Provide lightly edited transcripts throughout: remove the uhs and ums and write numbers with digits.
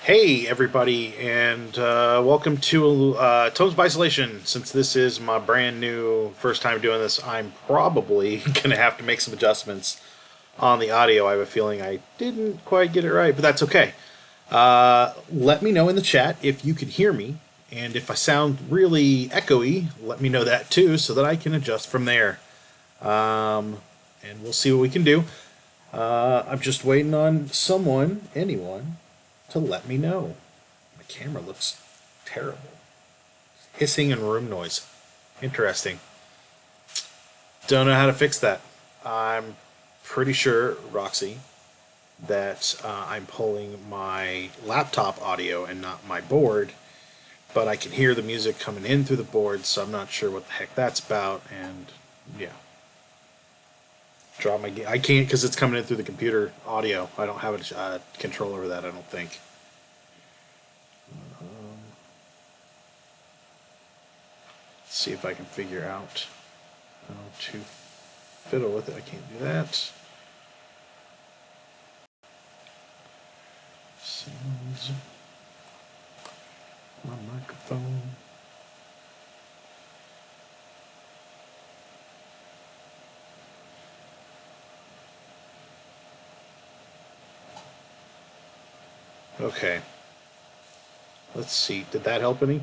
Hey everybody, and welcome to Tomes of Isolation. Since this is my brand new first time doing this, I'm probably going to have to make some adjustments on the audio. I have a feeling I didn't quite get it right, but that's okay. Let me know in the chat if you can hear me, and if I sound really echoey, let me know that too, so that I can adjust from there. And we'll see what we can do. I'm just waiting on anyone, to let me know. My camera looks terrible. Hissing and room noise. Interesting. Don't know how to fix that. I'm pretty sure, Roxy, that I'm pulling my laptop audio and not my board, but I can hear the music coming in through the board, so I'm not sure what the heck that's about, and yeah. I can't because it's coming in through the computer audio. I don't have a control over that, I don't think. Let's see if I can figure out how to fiddle with it. I can't do that. Sounds. My microphone. Okay. Let's see. Did that help any?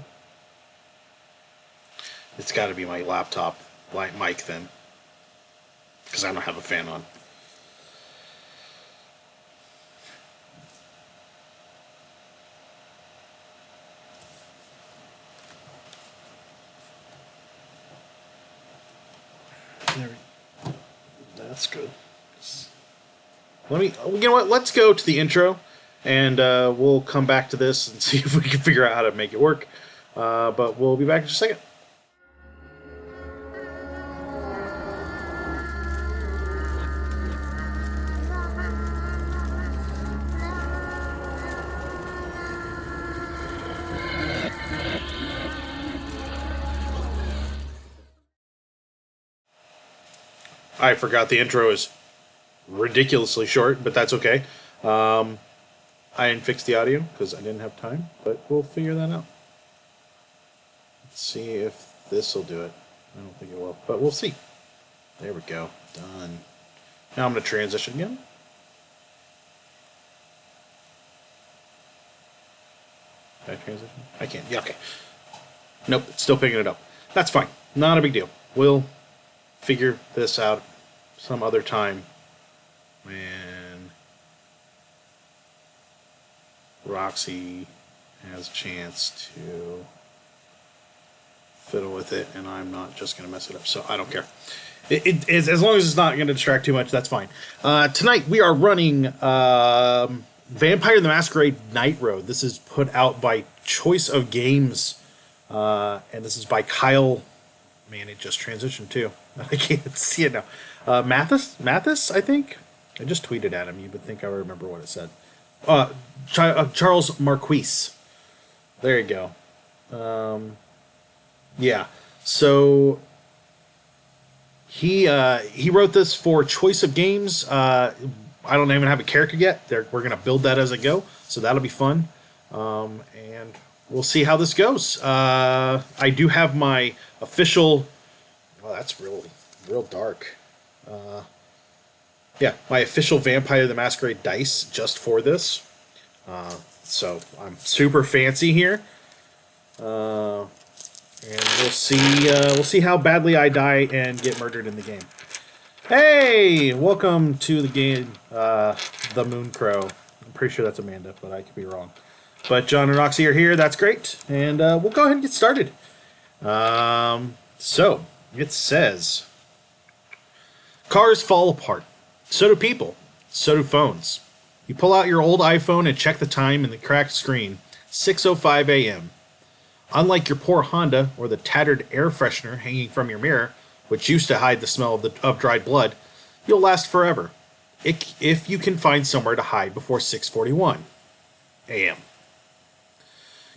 It's got to be my laptop mic then, because I don't have a fan on. That's good. You know what? Let's go to the intro. And we'll come back to this and see if we can figure out how to make it work. But we'll be back in just a second. I forgot the intro is ridiculously short, but that's okay. I didn't fix the audio because I didn't have time, but we'll figure that out. Let's see if this will do it. I don't think it will, but we'll see. There we go. Done. Now I'm going to transition again. Can I transition? I can't. Yeah, okay. Nope, it's still picking it up. That's fine. Not a big deal. We'll figure this out some other time when Roxy has a chance to fiddle with it, and I'm not just going to mess it up, so I don't care. As long as it's not going to distract too much, that's fine. Tonight we are running Vampire the Masquerade Night Road. This is put out by Choice of Games, and this is by Kyle. Man, it just transitioned too. I can't see it now. Mathis, I think. I just tweeted at him. You would think I would remember what it said. Charles Marquis. There you go. Yeah. So he wrote this for Choice of Games. I don't even have a character yet. We're gonna build that as I go, so that'll be fun. And we'll see how this goes. I do have my official. Well, that's real dark. Yeah, my official Vampire the Masquerade dice just for this. So I'm super fancy here. And we'll see how badly I die and get murdered in the game. Hey, welcome to the game, the Moon Crow. I'm pretty sure that's Amanda, but I could be wrong. But John and Roxy are here. That's great, and we'll go ahead and get started. So it says, cars fall apart. So do people. So do phones. You pull out your old iPhone and check the time in the cracked screen. 6:05 a.m. Unlike your poor Honda or the tattered air freshener hanging from your mirror, which used to hide the smell of dried blood, you'll last forever, if you can find somewhere to hide before 6:41 a.m.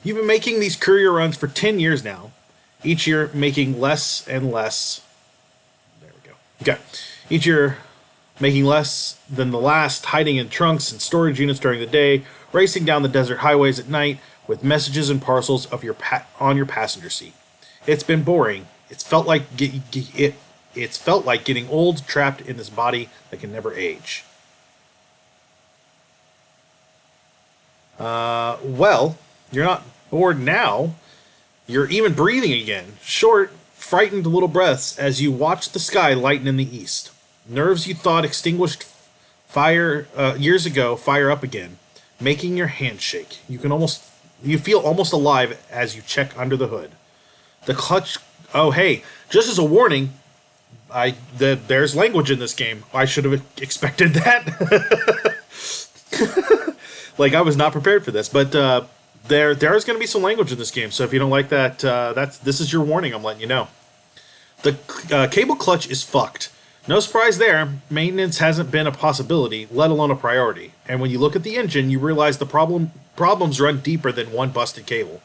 You've been making these courier runs for 10 years now, each year making less and less. There we go. Okay. Each year making less than the last, hiding in trunks and storage units during the day, racing down the desert highways at night with messages and parcels of on your passenger seat. It's been boring. It's felt like getting old, trapped in this body that can never age. Well, you're not bored now. You're even breathing again. Short, frightened little breaths as you watch the sky lighten in the east. Nerves you thought extinguished years ago fire up again, making your hand shake. You feel almost alive as you check under the hood. The clutch. Oh, hey! Just as a warning, there's language in this game. I should have expected that. Like, I was not prepared for this, but there is going to be some language in this game. So if you don't like that, this is your warning. I'm letting you know. The cable clutch is fucked. No surprise there. Maintenance hasn't been a possibility, let alone a priority. And when you look at the engine, you realize the problems run deeper than one busted cable.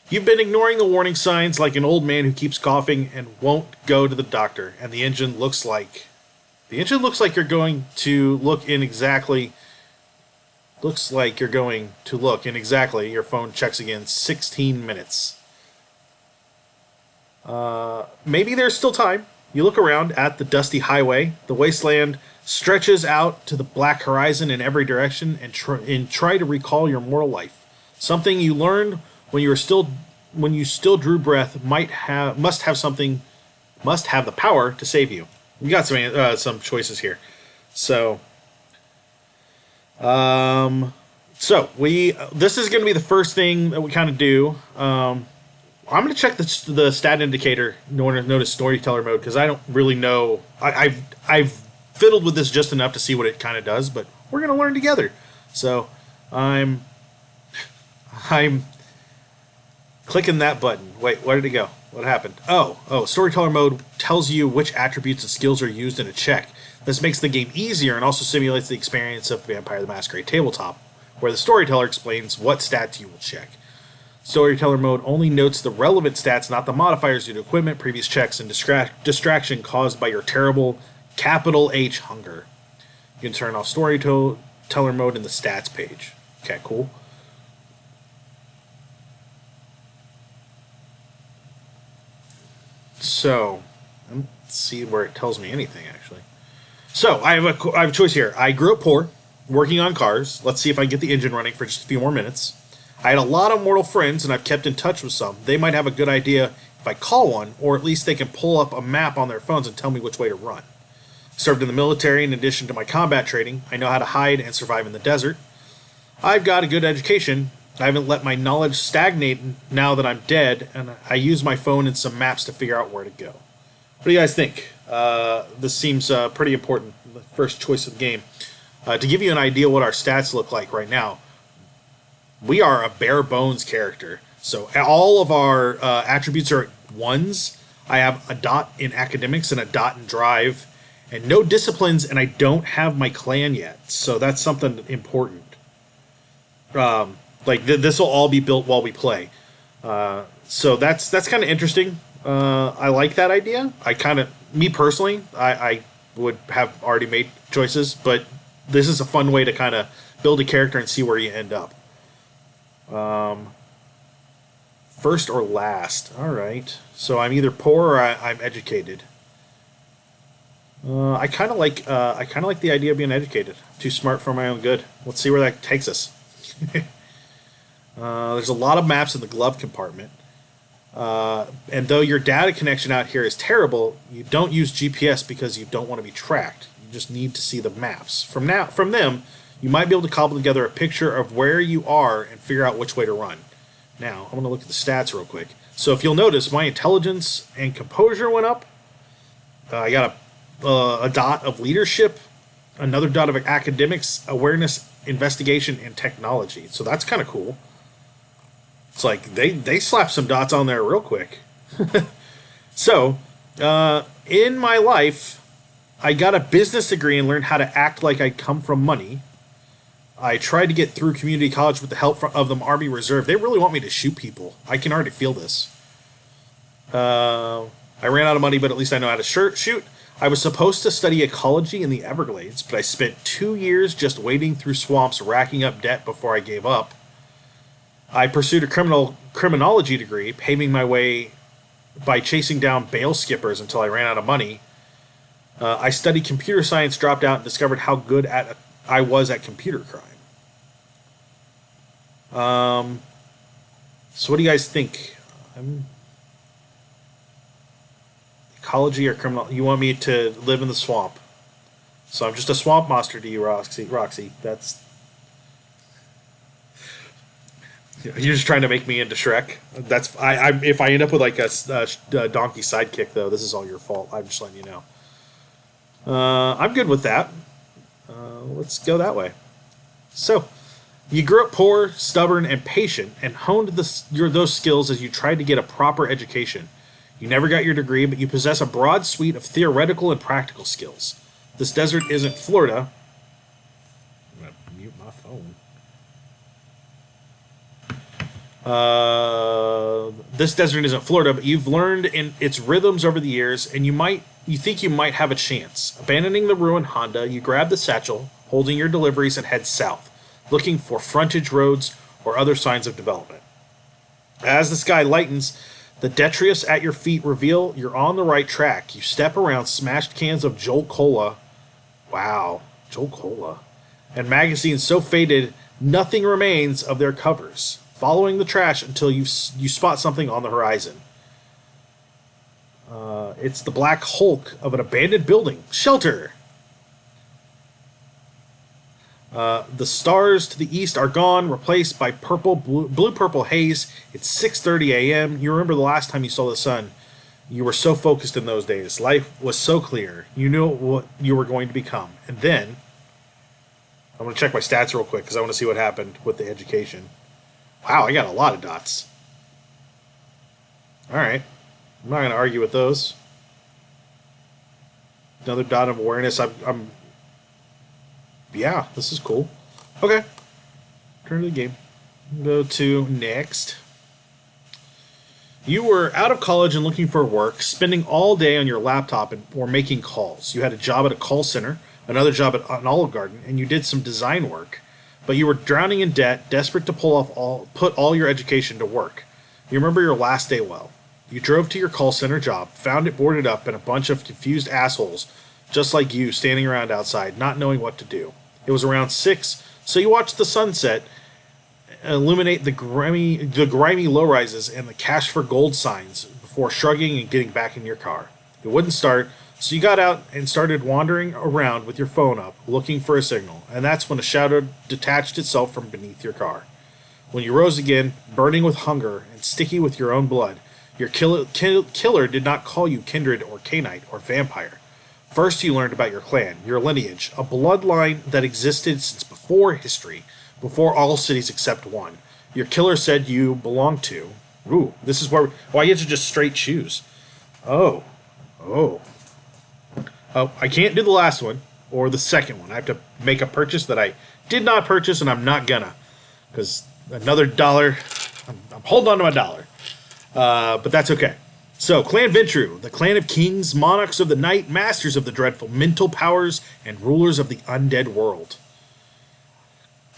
You've been ignoring the warning signs like an old man who keeps coughing and won't go to the doctor. And the engine looks like you're going to look in exactly. Looks like you're going to look in exactly. Your phone checks again. 16 minutes. Maybe there's still time. You look around at the dusty highway. The wasteland stretches out to the black horizon in every direction and try to recall your mortal life. Something you learned when you still drew breath must have the power to save you. We got some choices here. So this is going to be the first thing that we kind of do. I'm going to check the stat indicator known as storyteller mode because I don't really know. I've fiddled with this just enough to see what it kind of does, but we're going to learn together. So I'm clicking that button. Wait, where did it go? What happened? Oh, storyteller mode tells you which attributes and skills are used in a check. This makes the game easier and also simulates the experience of Vampire the Masquerade tabletop, where the storyteller explains what stats you will check. Storyteller mode only notes the relevant stats, not the modifiers due to equipment, previous checks, and distraction caused by your terrible capital H hunger. You can turn off storyteller mode in the stats page. Okay, cool. So, let's see where it tells me anything, actually. So, I have a choice here. I grew up poor, working on cars. Let's see if I can get the engine running for just a few more minutes. I had a lot of mortal friends, and I've kept in touch with some. They might have a good idea if I call one, or at least they can pull up a map on their phones and tell me which way to run. Served in the military in addition to my combat training. I know how to hide and survive in the desert. I've got a good education. I haven't let my knowledge stagnate now that I'm dead, and I use my phone and some maps to figure out where to go. What do you guys think? This seems pretty important, the first choice of the game. To give you an idea what our stats look like right now, we are a bare bones character. So all of our attributes are ones. I have a dot in academics and a dot in drive, and no disciplines, and I don't have my clan yet. So that's something important. This will all be built while we play. So that's kind of interesting. I like that idea. Me personally, I would have already made choices, but this is a fun way to kind of build a character and see where you end up. First or last. All right. So I'm either poor or I'm educated. I kind of like the idea of being educated. Too smart for my own good. Let's see where that takes us. There's a lot of maps in the glove compartment. And though your data connection out here is terrible, you don't use GPS because you don't want to be tracked. You just need to see the maps. From them, you might be able to cobble together a picture of where you are and figure out which way to run. Now, I'm going to look at the stats real quick. So if you'll notice, my intelligence and composure went up. I got a dot of leadership, another dot of academics, awareness, investigation, and technology. So that's kind of cool. It's like they slap some dots on there real quick. So, in my life, I got a business degree and learned how to act like I come from money. I tried to get through community college with the help of the Army Reserve. They really want me to shoot people. I can already feel this. I ran out of money, but at least I know how to shoot. I was supposed to study ecology in the Everglades, but I spent 2 years just wading through swamps, racking up debt before I gave up. I pursued a criminology degree, paving my way by chasing down bail skippers until I ran out of money. I studied computer science, dropped out, and discovered how good I was at computer crime. So what do you guys think? Ecology or criminal? You want me to live in the swamp? So I'm just a swamp monster to you, Roxy. That's... You're just trying to make me into Shrek. That's if I end up with like a donkey sidekick, though, this is all your fault. I'm just letting you know. I'm good with that. Let's go that way. So, you grew up poor, stubborn, and patient, and honed those skills as you tried to get a proper education. You never got your degree, but you possess a broad suite of theoretical and practical skills. This desert isn't Florida. I'm going to mute my phone. This desert isn't Florida, but you've learned in its rhythms over the years, and you think you might have a chance. Abandoning the ruined Honda, you grab the satchel, holding your deliveries, and head south, looking for frontage roads or other signs of development. As the sky lightens, the detritus at your feet reveal you're on the right track. You step around smashed cans of Jolt Cola. Wow, Jolt Cola. And magazines so faded, nothing remains of their covers. Following the trash until you spot something on the horizon. It's the black hulk of an abandoned building. Shelter! The stars to the east are gone, replaced by blue-purple haze. It's 6:30 a.m. You remember the last time you saw the sun. You were so focused in those days. Life was so clear. You knew what you were going to become. And then, I'm going to check my stats real quick because I want to see what happened with the education. Wow, I got a lot of dots. Alright. I'm not going to argue with those. Another dot of awareness. Yeah, this is cool. Okay. Turn to the game. Go to next. You were out of college and looking for work, spending all day on your laptop or making calls. You had a job at a call center, another job at an Olive Garden, and you did some design work. But you were drowning in debt, desperate to put all your education to work. You remember your last day well. You drove to your call center job, found it boarded up, and a bunch of confused assholes, just like you, standing around outside, not knowing what to do. It was around 6, so you watched the sunset illuminate the grimy low-rises and the cash for gold signs before shrugging and getting back in your car. It wouldn't start, so you got out and started wandering around with your phone up, looking for a signal, and that's when a shadow detached itself from beneath your car. When you rose again, burning with hunger and sticky with your own blood, your killer did not call you kindred or canite or vampire. First you learned about your clan, your lineage, a bloodline that existed since before history, before all cities except one. Your killer said you belonged to... Ooh, this is where... I get to just straight choose. Oh, I can't do the last one, or the second one. I have to make a purchase that I did not purchase, and I'm not gonna. Because another dollar... I'm holding on to my dollar. But that's okay. So, Clan Ventru, the clan of kings, monarchs of the night, masters of the dreadful mental powers, and rulers of the undead world.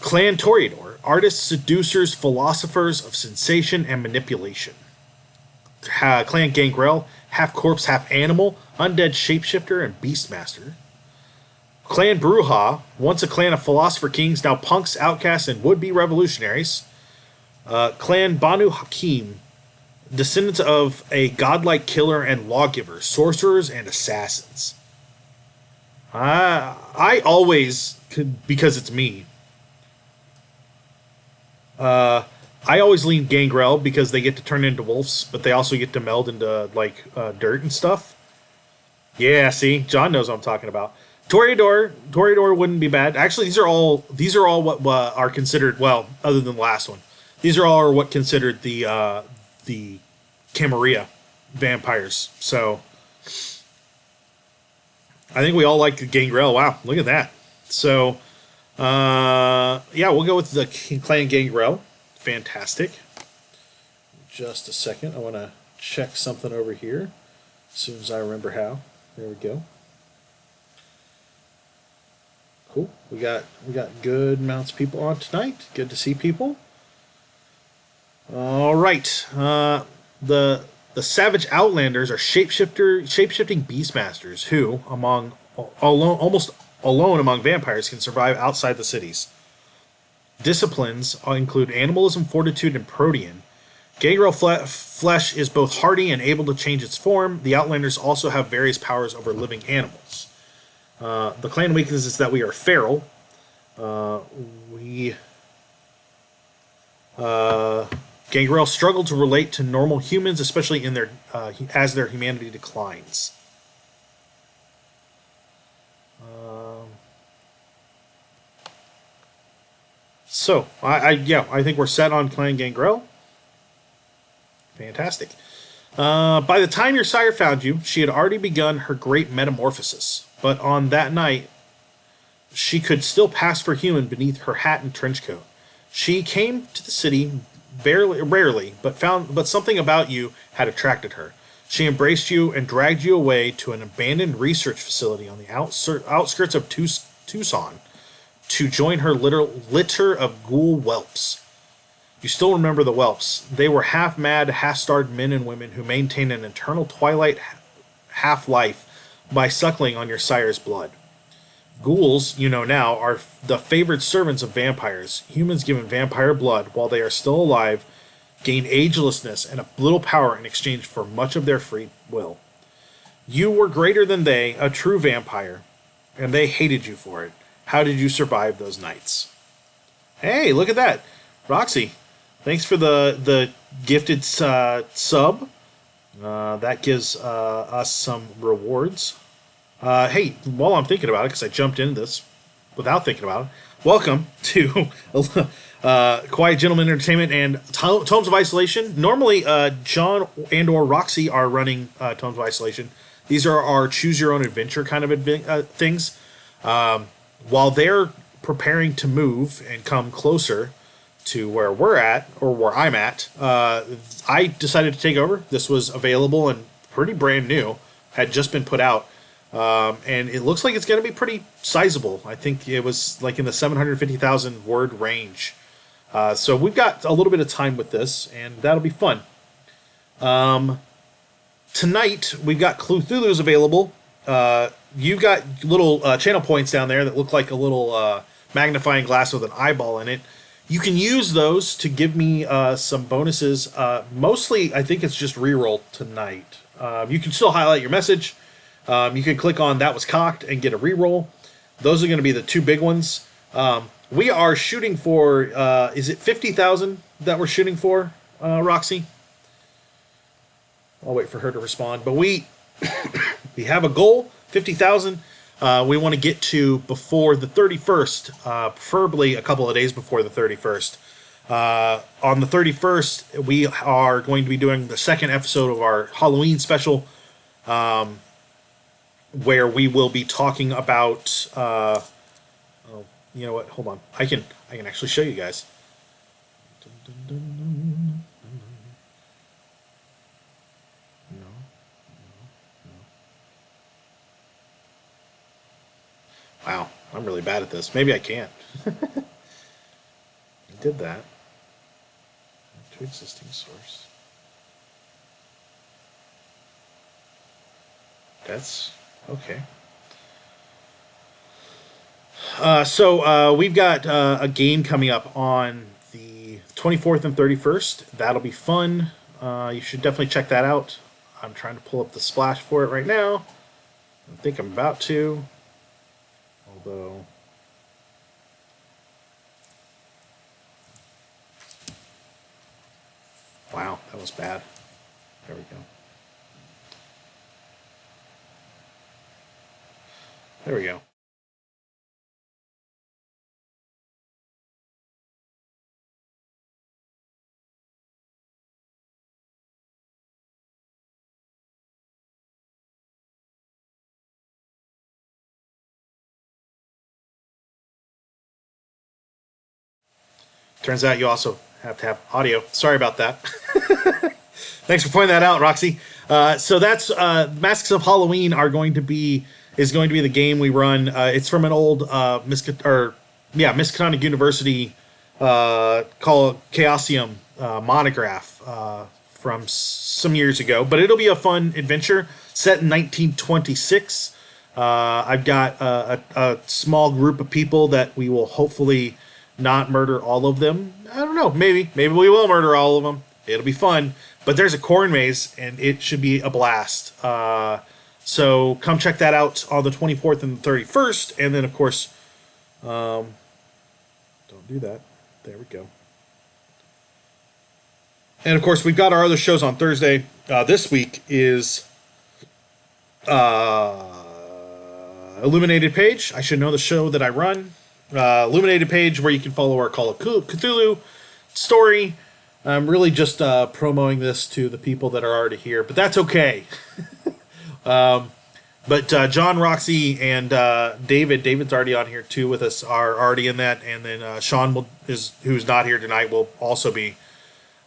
Clan Toreador, artists, seducers, philosophers of sensation and manipulation. Clan Gangrel, half corpse, half animal, undead shapeshifter, and beastmaster. Clan Bruja, once a clan of philosopher kings, now punks, outcasts, and would-be revolutionaries. Clan Banu Hakim, descendants of a godlike killer and lawgiver, sorcerers and assassins. I always, because it's me, I always lean Gangrel because they get to turn into wolves, but they also get to meld into like dirt and stuff. Yeah, see, John knows what I'm talking about. Toreador wouldn't be bad. Actually, these are all what are considered, well, other than the last one. These are all what considered the Camarilla vampires. So I think we all like the Gangrel. Wow, look at that. So yeah, we'll go with the Clan Gangrel. Fantastic. Just a second. I want to check something over here as soon as I remember how. There we go. Cool. We got good amounts of people on tonight. Good to see people. All right. The Savage Outlanders are shapeshifting beastmasters who, almost alone among vampires, can survive outside the cities. Disciplines include animalism, fortitude, and protean. Gangrel flesh is both hardy and able to change its form. The Outlanders also have various powers over living animals. The clan weakness is that we are feral. Gangrel struggle to relate to normal humans, especially in their as their humanity declines. So I think we're set on Clan Gangrel. Fantastic. By the time your sire found you, she had already begun her great metamorphosis. But on that night, she could still pass for human beneath her hat and trench coat. She came to the city rarely, but something about you had attracted her. She embraced you and dragged you away to an abandoned research facility on the outskirts of Tucson to join her litter of ghoul whelps. You still remember the whelps. They were half-mad, half-starved men and women who maintained an eternal twilight half-life by suckling on your sire's blood. Ghouls, you know now, are the favored servants of vampires. Humans given vampire blood while they are still alive gain agelessness and a little power in exchange for much of their free will. You were greater than they, a true vampire, and they hated you for it. How did you survive those nights? Hey, look at that. Roxy, thanks for the gifted sub. That gives us some rewards. Hey, while I'm thinking about it, because I jumped into this without thinking about it, welcome to Quiett Gentleman Entertainment and Tomes of Isolation. Normally, John and or Roxy are running Tomes of Isolation. These are our choose-your-own-adventure kind of things. While they're preparing to move and come closer to where we're at, or where I'm at, I decided to take over. This was available and pretty brand new, had just been put out. And it looks like it's going to be pretty sizable. I think it was like in the 750,000 word range. So we've got a little bit of time with this, and that'll be fun. Tonight, we've got Cthulhu's available. You've got little channel points down there that look like a little magnifying glass with an eyeball in it. You can use those to give me some bonuses. Mostly, I think it's just reroll tonight. You can still highlight your message. You can click on that was cocked and get a reroll. Those are going to be the two big ones. We are shooting for, is it 50,000 that we're shooting for, Roxy? I'll wait for her to respond. But we have a goal, 50,000. We want to get to before the 31st, preferably a couple of days before the 31st. On the 31st, we are going to be doing the second episode of our Halloween special, where we will be talking about. You know what? Hold on. I can actually show you guys. Wow, I'm really bad at this. Maybe I can't. I did that. To existing source. That's okay. So we've got a game coming up on the 24th and 31st. That'll be fun. You should definitely check that out. I'm trying to pull up the splash for it right now. I think I'm about to. Although... Wow, that was bad. There we go. There we go. Turns out you also have to have audio. Sorry about that. Thanks for pointing that out, Roxy. So that's Masks of Halloween are going to be is going to be the game we run. It's from an old Miskatonic University called Chaosium monograph from some years ago. But it'll be a fun adventure set in 1926. I've got a small group of people that we will hopefully not murder all of them. I don't know. Maybe we will murder all of them. It'll be fun. But there's a corn maze, and it should be a blast. So come check that out on the 24th and the 31st. And then, of course, don't do that. There we go. And, of course, we've got our other shows on Thursday. This week is Illuminated Page. I should know the show that I run. Illuminated Page, where you can follow our Call of Cthulhu story. I'm really just promoting this to the people that are already here, but that's okay. But John, Roxy, and David's already on here too with us, are already in that, and then Sean who's not here tonight, will also be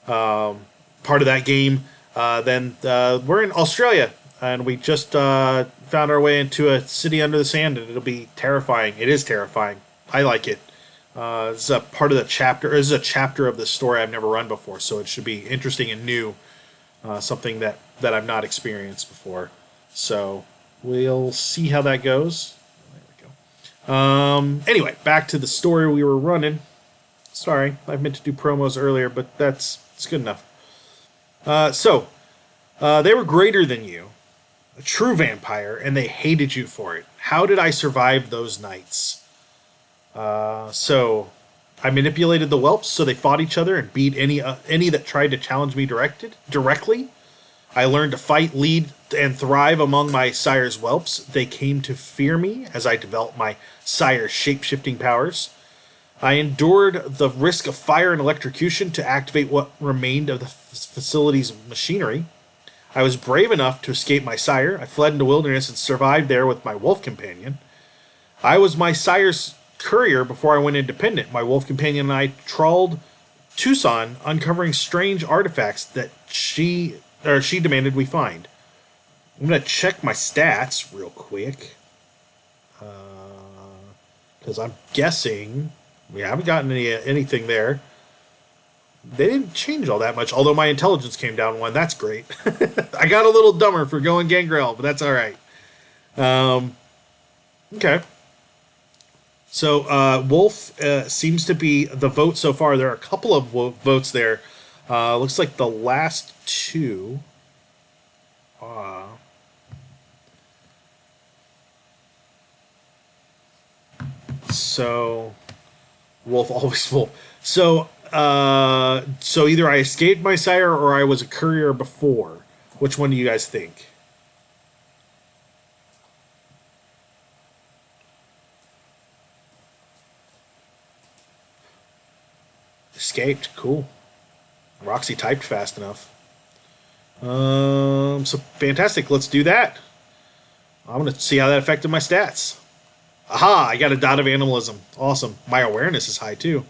part of that game. Then we're in Australia, and we just found our way into a city under the sand, and it'll be terrifying. It is terrifying. I like it. It's a part of the chapter. This is a chapter of the story I've never run before, so it should be interesting and new. Something that I've not experienced before. So we'll see how that goes. There we go. Anyway, back to the story we were running. Sorry, I meant to do promos earlier, but it's good enough. So they were greater than you, a true vampire, and they hated you for it. How did I survive those nights? So I manipulated the whelps so they fought each other and beat any that tried to challenge me directly. I learned to fight, lead, and thrive among my sire's whelps. They came to fear me as I developed my sire's shape-shifting powers. I endured the risk of fire and electrocution to activate what remained of the facility's machinery. I was brave enough to escape my sire. I fled into wilderness and survived there with my wolf companion. I was my sire's courier before I went independent. My wolf companion and I trawled Tucson, uncovering strange artifacts that she demanded we find. I'm going to check my stats real quick. Because I'm guessing we haven't gotten anything there. They didn't change all that much, although my intelligence came down one. That's great. I got a little dumber for going Gangrel, but that's all right. Okay. So Wolf seems to be the vote so far. There are a couple of votes there. Looks like the last two. So Wolf, always Wolf. So either I escaped my sire or I was a courier before. Which one do you guys think? Escaped. Cool. Roxy typed fast enough. So fantastic. Let's do that. I'm going to see how that affected my stats. Aha! I got a dot of animalism. Awesome. My awareness is high too.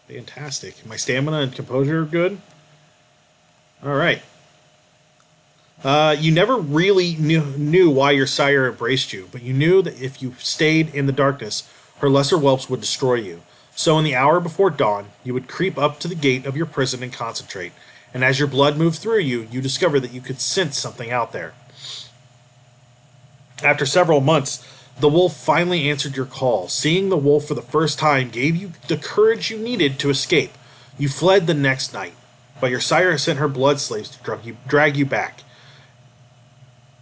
Fantastic. My stamina and composure are good. All right. You never really knew why your sire embraced you, but you knew that if you stayed in the darkness, her lesser whelps would destroy you. So in the hour before dawn, you would creep up to the gate of your prison and concentrate. And as your blood moved through you, you discovered that you could sense something out there. After several months, the wolf finally answered your call. Seeing the wolf for the first time gave you the courage you needed to escape. You fled the next night, but your sire sent her blood slaves to drag you back.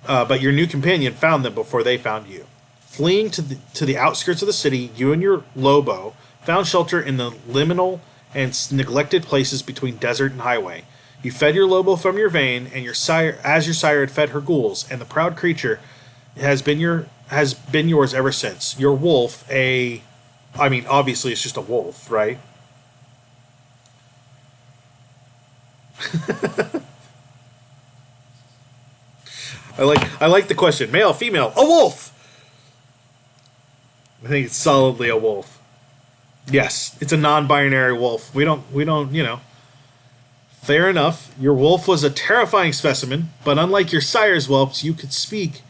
But your new companion found them before they found you. Fleeing to the outskirts of the city, you and your Lobo found shelter in the liminal and neglected places between desert and highway. You fed your Lobo from your vein, and your sire had fed her ghouls, and the proud creature has been yours ever since. Your wolf, obviously it's just a wolf, right? I like the question. Male, female, a wolf. I think it's solidly a wolf. Yes, it's a non-binary wolf. We don't, Fair enough. Your wolf was a terrifying specimen, but unlike your sire's whelps, you could speak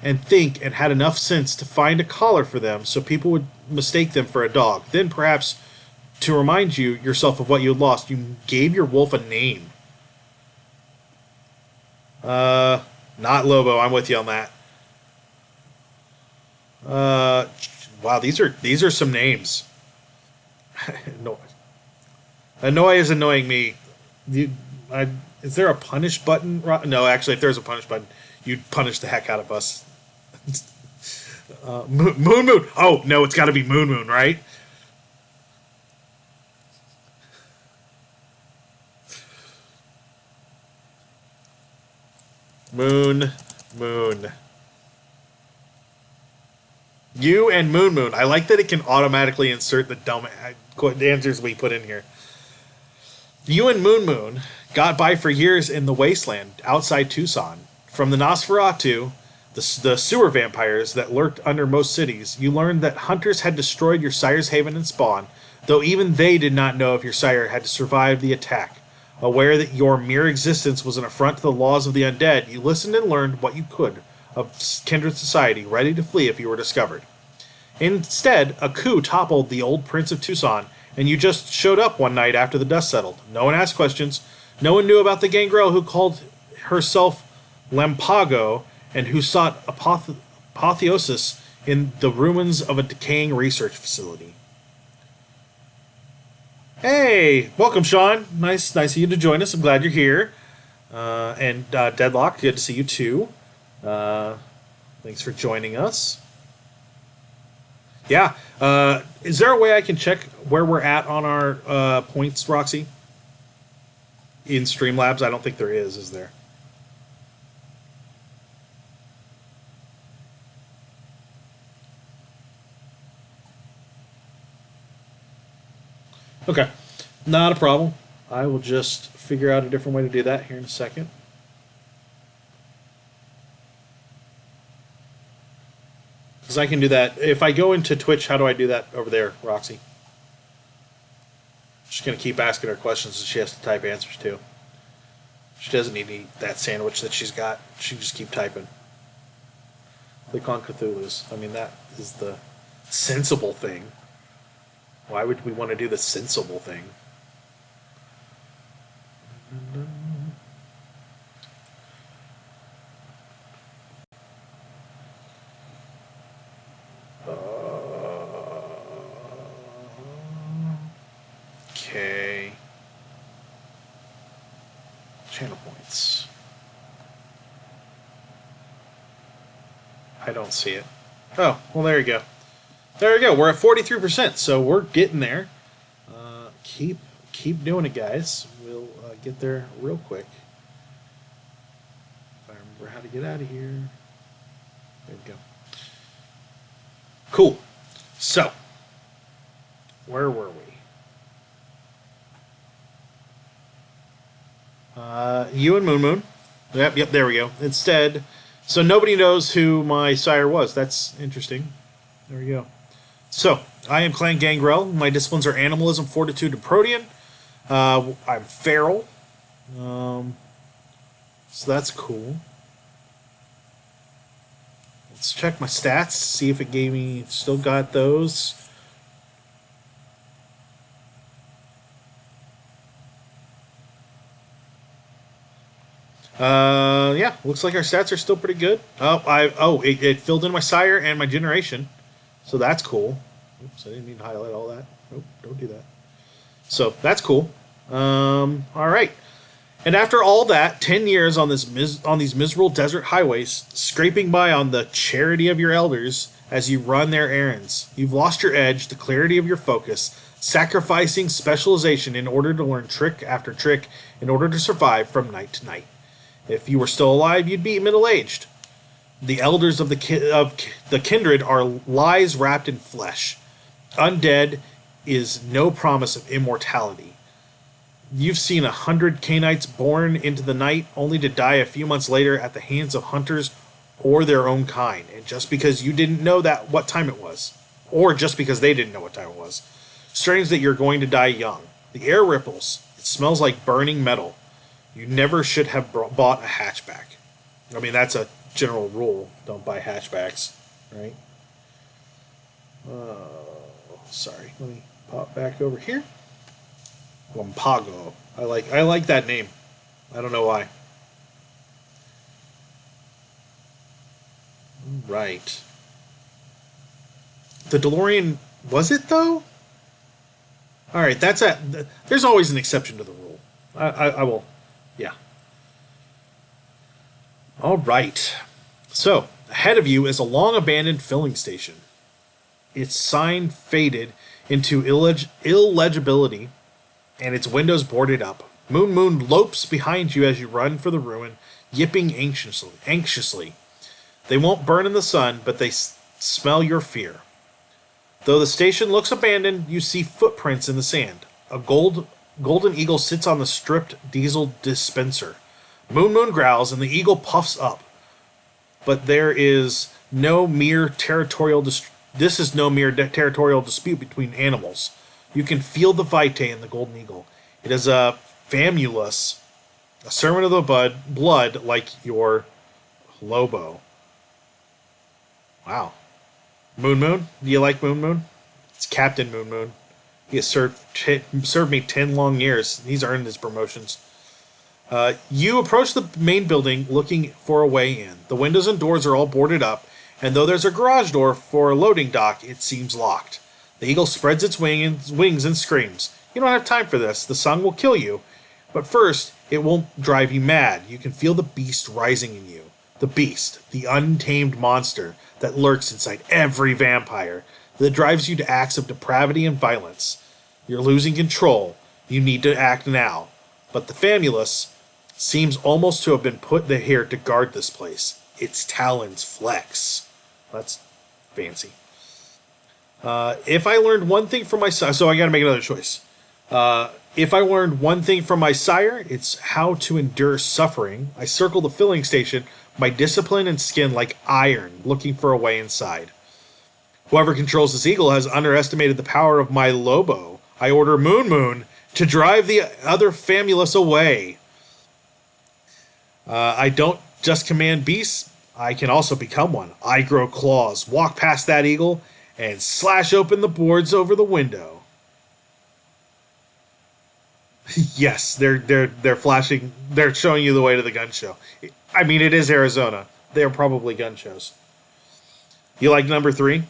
and think and had enough sense to find a collar for them so people would mistake them for a dog. Then perhaps to remind yourself of what you had lost, you gave your wolf a name. Not Lobo. I'm with you on that. Wow, these are some names. No, Annoy is annoying me. Is there a punish button? No, actually, if there's a punish button, you'd punish the heck out of us. Moon. Oh no, it's got to be Moon, right? Moon. You and Moon. I like that it can automatically insert the dumb answers we put in here. You and Moon got by for years in the wasteland outside Tucson. From the Nosferatu, the sewer vampires that lurked under most cities, you learned that hunters had destroyed your sire's haven and spawn, though even they did not know if your sire had survived the attack. Aware that your mere existence was an affront to the laws of the undead, you listened and learned what you could of kindred society, ready to flee if you were discovered. Instead, a coup toppled the old Prince of Tucson, and you just showed up one night after the dust settled. No one asked questions. No one knew about the Gangrel who called herself Lampago and who sought apotheosis in the ruins of a decaying research facility. Hey, welcome, Sean. Nice of you to join us. I'm glad you're here. And Deadlock, good to see you too. Thanks for joining us. Yeah. Is there a way I can check where we're at on our points, Roxy? In Streamlabs? I don't think there is there? Okay. Not a problem. I will just figure out a different way to do that here in a second. Because I can do that. If I go into Twitch, how do I do that over there, Roxy? She's going to keep asking her questions and she has to type answers too. She doesn't need to eat that sandwich that she's got. She can just keep typing. Click on Cthulhu's. I mean, that is the sensible thing. Why would we want to do the sensible thing? Okay. Channel points. I don't see it. Oh, well, there you go. There we go. We're at 43%, so we're getting there. Keep doing it, guys. We'll get there real quick. If I remember how to get out of here. There we go. Cool. So, where were we? You and Moon. Yep, there we go. Instead, so nobody knows who my sire was. That's interesting. There we go. So, I am Clan Gangrel. My disciplines are Animalism, Fortitude, and Protean. I'm feral. So that's cool. Let's check my stats, see if it gave me... Still got those. Yeah, looks like our stats are still pretty good. It filled in my sire and my generation. So that's cool. Oops, I didn't mean to highlight all that. Nope, don't do that. So that's cool. All right. And after all that, 10 years on these miserable desert highways, scraping by on the charity of your elders as you run their errands, you've lost your edge, the clarity of your focus, sacrificing specialization in order to learn trick after trick in order to survive from night to night. If you were still alive, you'd be middle-aged. The elders of the kindred are lies wrapped in flesh. Undead is no promise of immortality. You've seen 100 Canaanites born into the night only to die a few months later at the hands of hunters or their own kind. And just because you didn't know what time it was, or just because they didn't know what time it was, strange that you're going to die young. The air ripples. It smells like burning metal. You never should have bought a hatchback. I mean, that's a general rule. Don't buy hatchbacks, right? Sorry. Let me pop back over here. Wampago. I like that name. I don't know why. Right. The DeLorean, was it though? All right, there's always an exception to the rule. I will, yeah. All right. So, ahead of you is a long abandoned filling station. Its sign faded into illegibility, and its windows boarded up. Moon lopes behind you as you run for the ruin, yipping anxiously. They won't burn in the sun, but they smell your fear. Though the station looks abandoned, you see footprints in the sand. A golden eagle sits on the stripped diesel dispenser. Moon growls, and the eagle puffs up. But there is no mere territorial this is no mere territorial dispute between animals. You can feel the vitae in the golden eagle. It is a famulus, a servant of the blood like your Lobo. Wow. Moon? Do you like Moon? It's Captain Moon. He has served me 10 long years. He's earned his promotions. You approach the main building looking for a way in. The windows and doors are all boarded up, and though there's a garage door for a loading dock, it seems locked. The eagle spreads its wings and screams. You don't have time for this. The sun will kill you. But first, it won't drive you mad. You can feel the beast rising in you. The beast, the untamed monster that lurks inside every vampire, that drives you to acts of depravity and violence. You're losing control. You need to act now. But the famulus seems almost to have been put here to guard this place. Its talons flex. That's fancy. If I learned one thing from my sire, so I gotta make another choice. If I learned one thing from my sire, it's how to endure suffering. I circle the filling station, my discipline and skin like iron, looking for a way inside. Whoever controls this eagle has underestimated the power of my Lobo. I order Moon to drive the other famulus away. I don't just command beasts, I can also become one. I grow claws, walk past that eagle, and slash open the boards over the window. Yes, they're flashing. They're showing you the way to the gun show. I mean, it is Arizona. They're probably gun shows. You like number 3?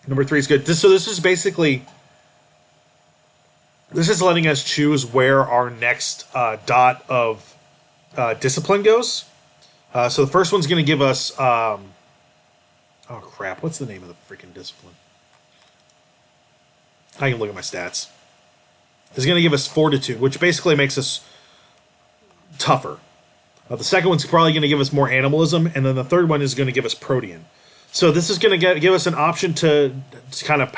Number 3 is good. This is basically. This is letting us choose where our next dot of discipline goes. So the first one's going to give us. Oh crap! What's the name of the freaking discipline? I can look at my stats. It's going to give us fortitude, which basically makes us tougher. The second one's probably going to give us more animalism, and then the third one is going to give us protean. So this is going to give us an option to kind of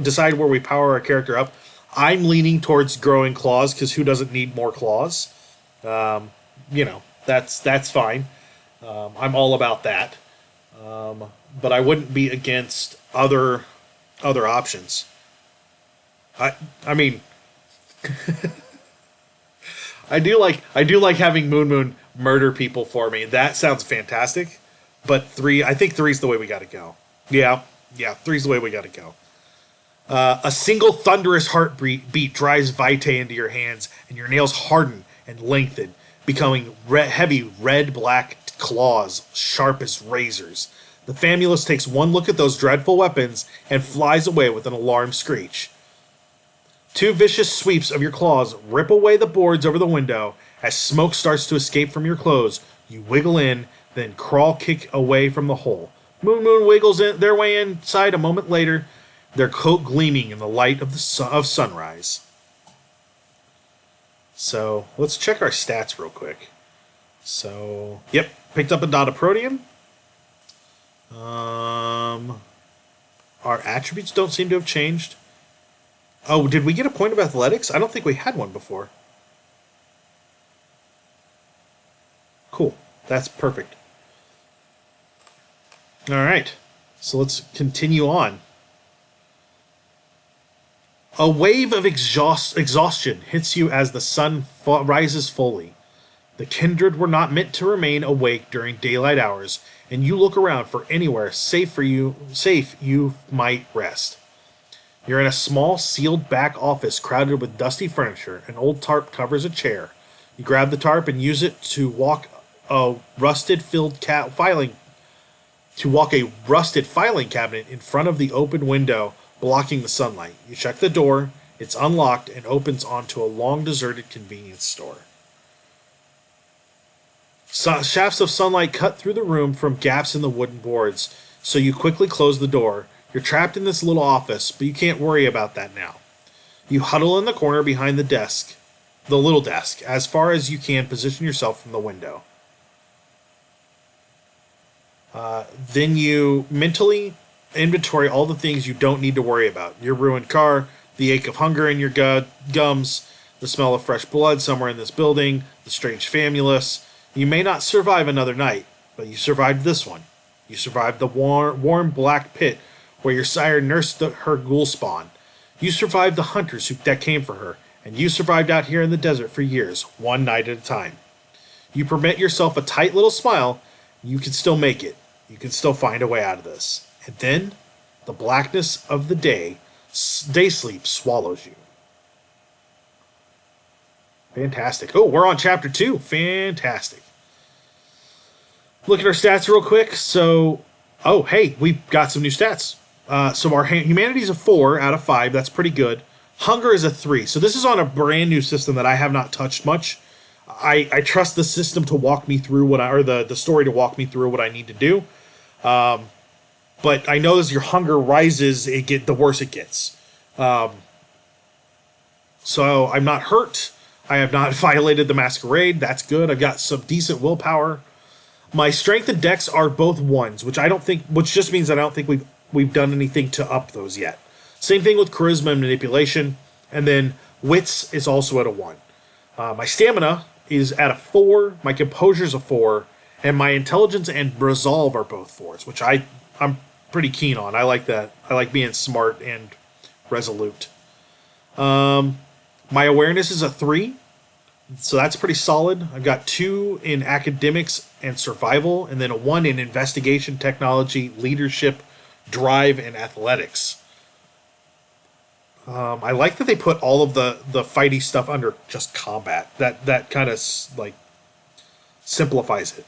decide where we power our character up. I'm leaning towards growing claws, because who doesn't need more claws? That's fine. I'm all about that. But I wouldn't be against other options. I mean, I do like having Moon murder people for me. That sounds fantastic. But I think 3's the way we got to go. Yeah, 3's the way we got to go. A single thunderous heartbeat drives vitae into your hands, and your nails harden and lengthen, becoming heavy red-black claws, sharp as razors. The famulus takes one look at those dreadful weapons and flies away with an alarmed screech. 2 vicious sweeps of your claws rip away the boards over the window. As smoke starts to escape from your clothes, you wiggle in, then kick away from the hole. Moon wiggles their way inside a moment later, their coat gleaming in the light of sunrise. So, let's check our stats real quick. So, yep, picked up a dot of protean. Our attributes don't seem to have changed. Oh, did we get a point of athletics? I don't think we had one before. Cool. That's perfect. All right. So let's continue on. A wave of exhaustion hits you as the sun rises fully. The kindred were not meant to remain awake during daylight hours, and you look around for anywhere safe you might rest. You're in a small, sealed back office crowded with dusty furniture. An old tarp covers a chair. You grab the tarp and use it to walk a rusted filing cabinet in front of the open window, blocking the sunlight. You check the door. It's unlocked and opens onto a long deserted convenience store. Shafts of sunlight cut through the room from gaps in the wooden boards, so you quickly close the door. You're trapped in this little office, but you can't worry about that now. You huddle in the corner behind the little desk, as far as you can position yourself from the window. Then you mentally inventory all the things you don't need to worry about. Your ruined car, the ache of hunger in your gums, the smell of fresh blood somewhere in this building, the strange famulus. You may not survive another night, but you survived this one. You survived the warm black pit where your sire nursed her ghoul spawn. You survived the hunters that came for her, and you survived out here in the desert for years, one night at a time. You permit yourself a tight little smile. You can still make it. You can still find a way out of this. And then, the blackness of the day sleep swallows you. Fantastic. Oh, we're on chapter 2. Fantastic. Look at our stats real quick. So, hey, we've got some new stats. So our humanity is a 4 out of 5. That's pretty good. Hunger is a 3. So this is on a brand new system that I have not touched much. I trust the system to walk me through the story to walk me through what I need to do. But I know as your hunger rises, the worse it gets. So I'm not hurt. I have not violated the Masquerade. That's good. I've got some decent willpower. My strength and dex are both 1s, which just means that I don't think we've done anything to up those yet. Same thing with charisma and manipulation, and then wits is also at a 1. My stamina is at a 4. My composure is a 4, and my intelligence and resolve are both 4s, which I'm pretty keen on. I like that. I like being smart and resolute. My awareness is a 3, so that's pretty solid. I've got 2 in academics and survival, and then a 1 in investigation, technology, leadership, drive, and athletics. I like that they put all of the fighty stuff under just combat. That kind of like simplifies it.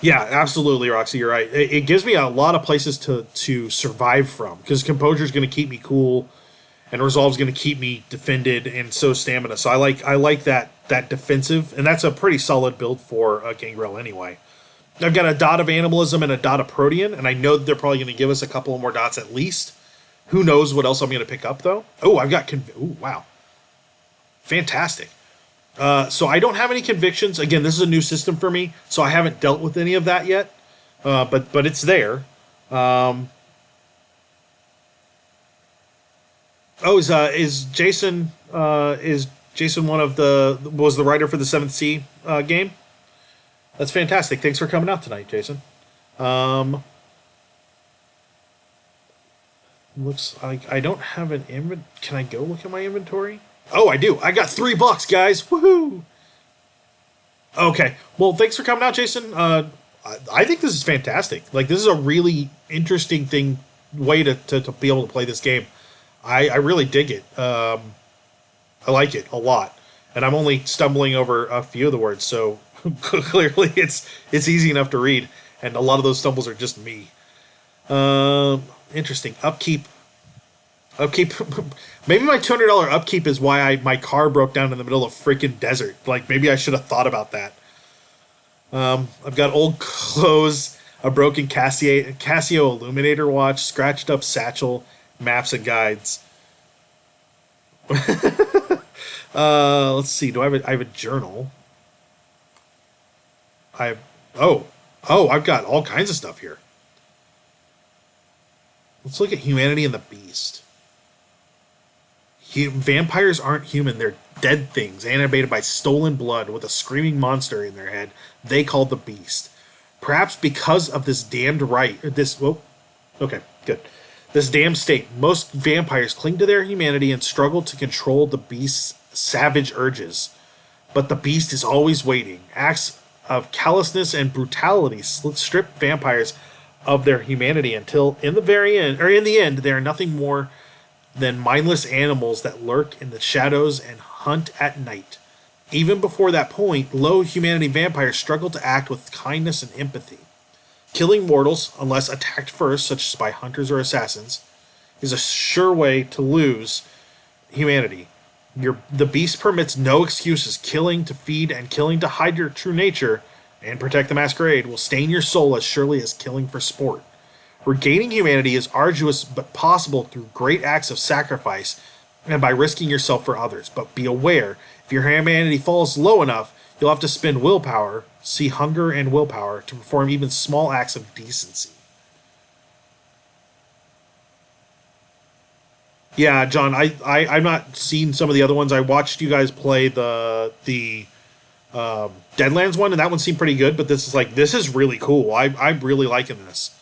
Yeah, absolutely, Roxy. You're right. It gives me a lot of places to survive from, because composure is going to keep me cool, and resolve is going to keep me defended, and so stamina. So I like that defensive, and that's a pretty solid build for Gangrel anyway. I've got a dot of animalism and a dot of protean, and I know that they're probably going to give us a couple of more dots at least. Who knows what else I'm going to pick up, though? Oh, I've got... wow. Fantastic. So I don't have any convictions. Again, this is a new system for me, so I haven't dealt with any of that yet. But it's there. Is Jason one of was the writer for the 7th Sea game? That's fantastic. Thanks for coming out tonight, Jason. Looks like I don't have an inventory. Can I go look at my inventory? Oh, I do. I got $3, guys. Woohoo! Okay. Well, thanks for coming out, Jason. I think this is fantastic. Like, this is a really interesting way to be able to play this game. I really dig it. I like it a lot. And I'm only stumbling over a few of the words, so clearly it's easy enough to read. And a lot of those stumbles are just me. Interesting. Upkeep. Maybe my $200 upkeep is why my car broke down in the middle of freaking desert. Like, maybe I should have thought about that. I've got old clothes, a broken Casio Illuminator watch, scratched up satchel, maps and guides. Let's see. I have a journal. I've got all kinds of stuff here. Let's look at humanity and the beast. Vampires aren't human. They're dead things, animated by stolen blood with a screaming monster in their head they call the beast. Perhaps because of this damned this damned state, most vampires cling to their humanity and struggle to control the beast's savage urges. but the beast is always waiting. Acts of callousness and brutality strip vampires of their humanity until in the end they are nothing more than mindless animals that lurk in the shadows and hunt at night. Even before that point, low humanity vampires struggle to act with kindness and empathy. Killing mortals, unless attacked first, such as by hunters or assassins, is a sure way to lose humanity. The beast permits no excuses. Killing to feed and killing to hide your true nature and protect the masquerade will stain your soul as surely as killing for sport. Regaining humanity is arduous but possible through great acts of sacrifice and by risking yourself for others. But be aware, if your humanity falls low enough, you'll have to spend willpower, see hunger and willpower, to perform even small acts of decency. Yeah, John, I've not seen some of the other ones. I watched you guys play the Deadlands one, and that one seemed pretty good. But this is really cool. I'm really liking this.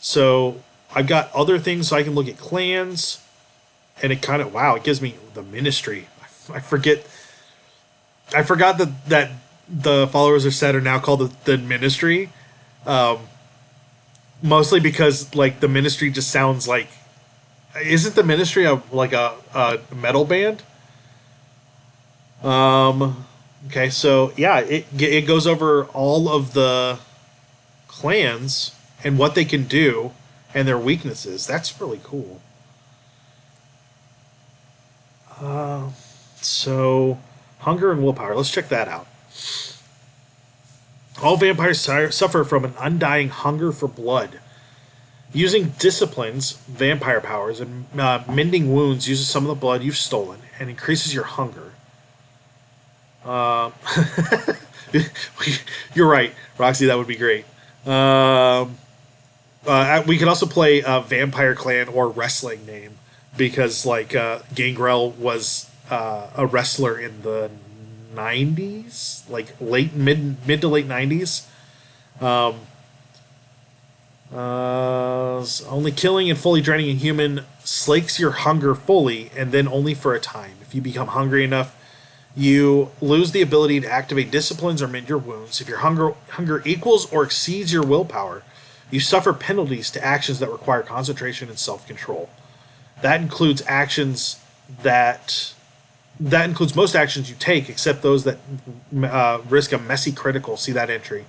So I've got other things, so I can look at clans, and it gives me the ministry. I forgot that the followers of Set are now called the ministry. Mostly because the ministry just sounds like. Isn't the ministry a metal band? Okay, so yeah, it goes over all of the clans and what they can do and their weaknesses. That's really cool. So hunger and willpower. Let's check that out. All vampires suffer from an undying hunger for blood. Using disciplines, vampire powers, and mending wounds uses some of the blood you've stolen and increases your hunger. You're right, Roxy, that would be great. We could also play a vampire clan or wrestling name because, Gangrel was a wrestler in the 90s, mid to late 90s. Only killing and fully draining a human slakes your hunger fully, and then only for a time. If you become hungry enough, you lose the ability to activate disciplines or mend your wounds. If your hunger equals or exceeds your willpower, you suffer penalties to actions that require concentration and self-control. That includes most actions you take, except those that risk a messy critical. See that entry.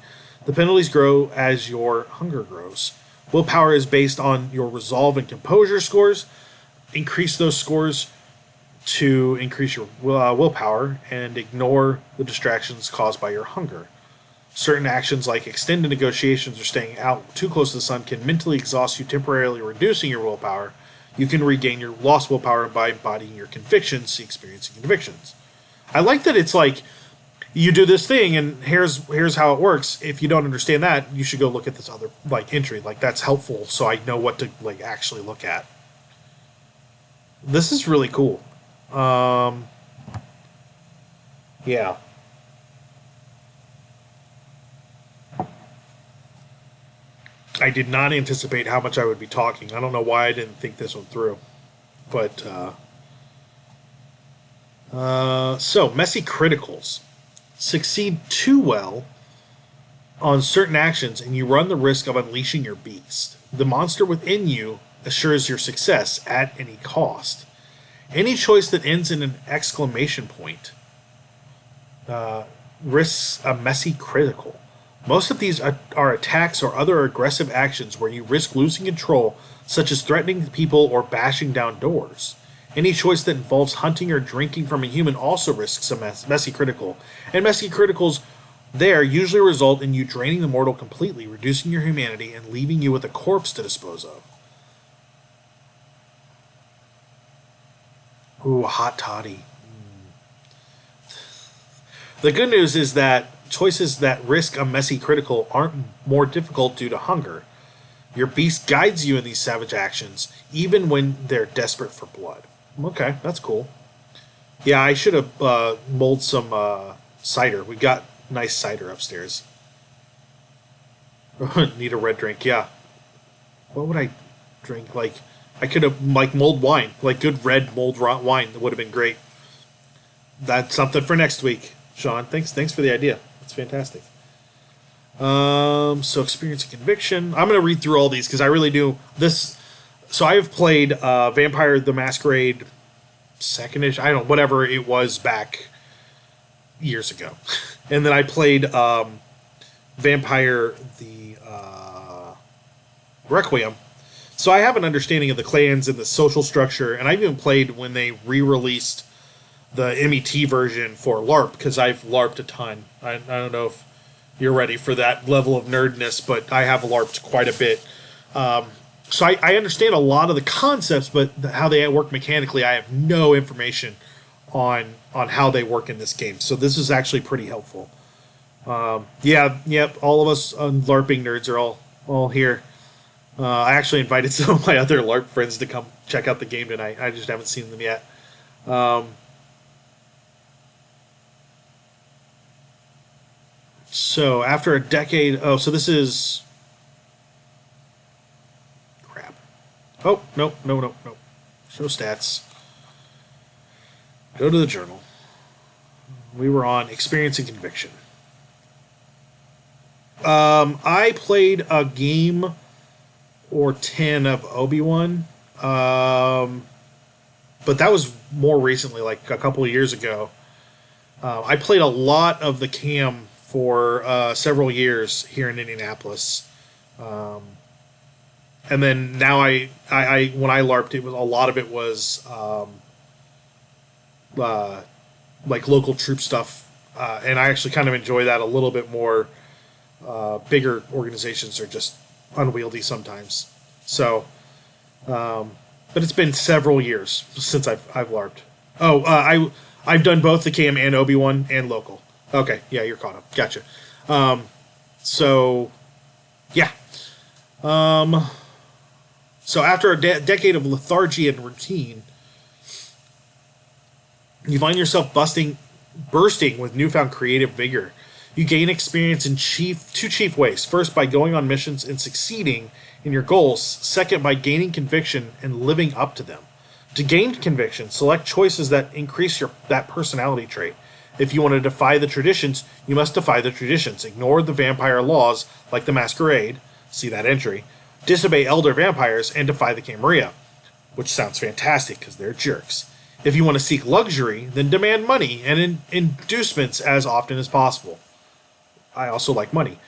The penalties grow as your hunger grows. Willpower is based on your resolve and composure scores. Increase those scores to increase your willpower and ignore the distractions caused by your hunger. Certain actions like extended negotiations or staying out too close to the sun can mentally exhaust you, temporarily reducing your willpower. You can regain your lost willpower by embodying your convictions, experiencing convictions. I like that it's you do this thing, and here's how it works. If you don't understand that, you should go look at this other entry. That's helpful, so I know what to actually look at. This is really cool. Yeah. I did not anticipate how much I would be talking. I don't know why I didn't think this one through, but so messy criticals. Succeed too well on certain actions and you run the risk of unleashing your beast. The monster within you assures your success at any cost. Any choice that ends in an exclamation point risks a messy critical. Most of these are attacks or other aggressive actions where you risk losing control, such as threatening people or bashing down doors. Any choice that involves hunting or drinking from a human also risks a messy critical, and messy criticals there usually result in you draining the mortal completely, reducing your humanity, and leaving you with a corpse to dispose of. Ooh, a hot toddy. The good news is that choices that risk a messy critical aren't more difficult due to hunger. Your beast guides you in these savage actions, even when they're desperate for blood. Okay, that's cool. Yeah, I should have mulled some cider. We got nice cider upstairs. Need a red drink, yeah. What would I drink? I could have, mulled wine. Good red mulled wine. That would have been great. That's something for next week. Sean. Thanks for the idea. That's fantastic. So experience and conviction. I'm going to read through all these because I really do this. So I have played Vampire the Masquerade secondish. I don't know, whatever it was back years ago, and then I played Vampire the Requiem. So I have an understanding of the clans and the social structure, and I've even played when they re-released the MET version for LARP, because I've LARPed a ton. I don't know if you're ready for that level of nerdness, but I have LARPed quite a bit. So I understand a lot of the concepts, but how they work mechanically, I have no information on how they work in this game. So this is actually pretty helpful. Yep, all of us LARPing nerds are all here. I actually invited some of my other LARP friends to come check out the game tonight. I just haven't seen them yet. So after a decade... Oh, so this is... Crap. Oh, no. Show stats. Go to the journal. We were on experience and conviction. I played a game or 10 of Obi-Wan. But that was more recently, like a couple of years ago. I played a lot of the CAM for several years here in Indianapolis. And then now I when I LARPed, a lot of it was like local troop stuff. And I actually kind of enjoy that a little bit more. Bigger organizations are just unwieldy sometimes. So, but it's been several years since I've LARPed. Oh, I've done both the CAM and Obi-Wan and local. Okay, yeah, you're caught up. Gotcha. So, yeah. So after a decade of lethargy and routine, you find yourself bursting with newfound creative vigor. You gain experience in two chief ways. First, by going on missions and succeeding in your goals. Second, by gaining conviction and living up to them. To gain conviction, select choices that increase that personality trait. If you want to defy the traditions, you must defy the traditions. Ignore the vampire laws, like the Masquerade, see that entry, disobey elder vampires, and defy the Camarilla, which sounds fantastic because they're jerks. If you want to seek luxury, then demand money and inducements as often as possible. I also like money.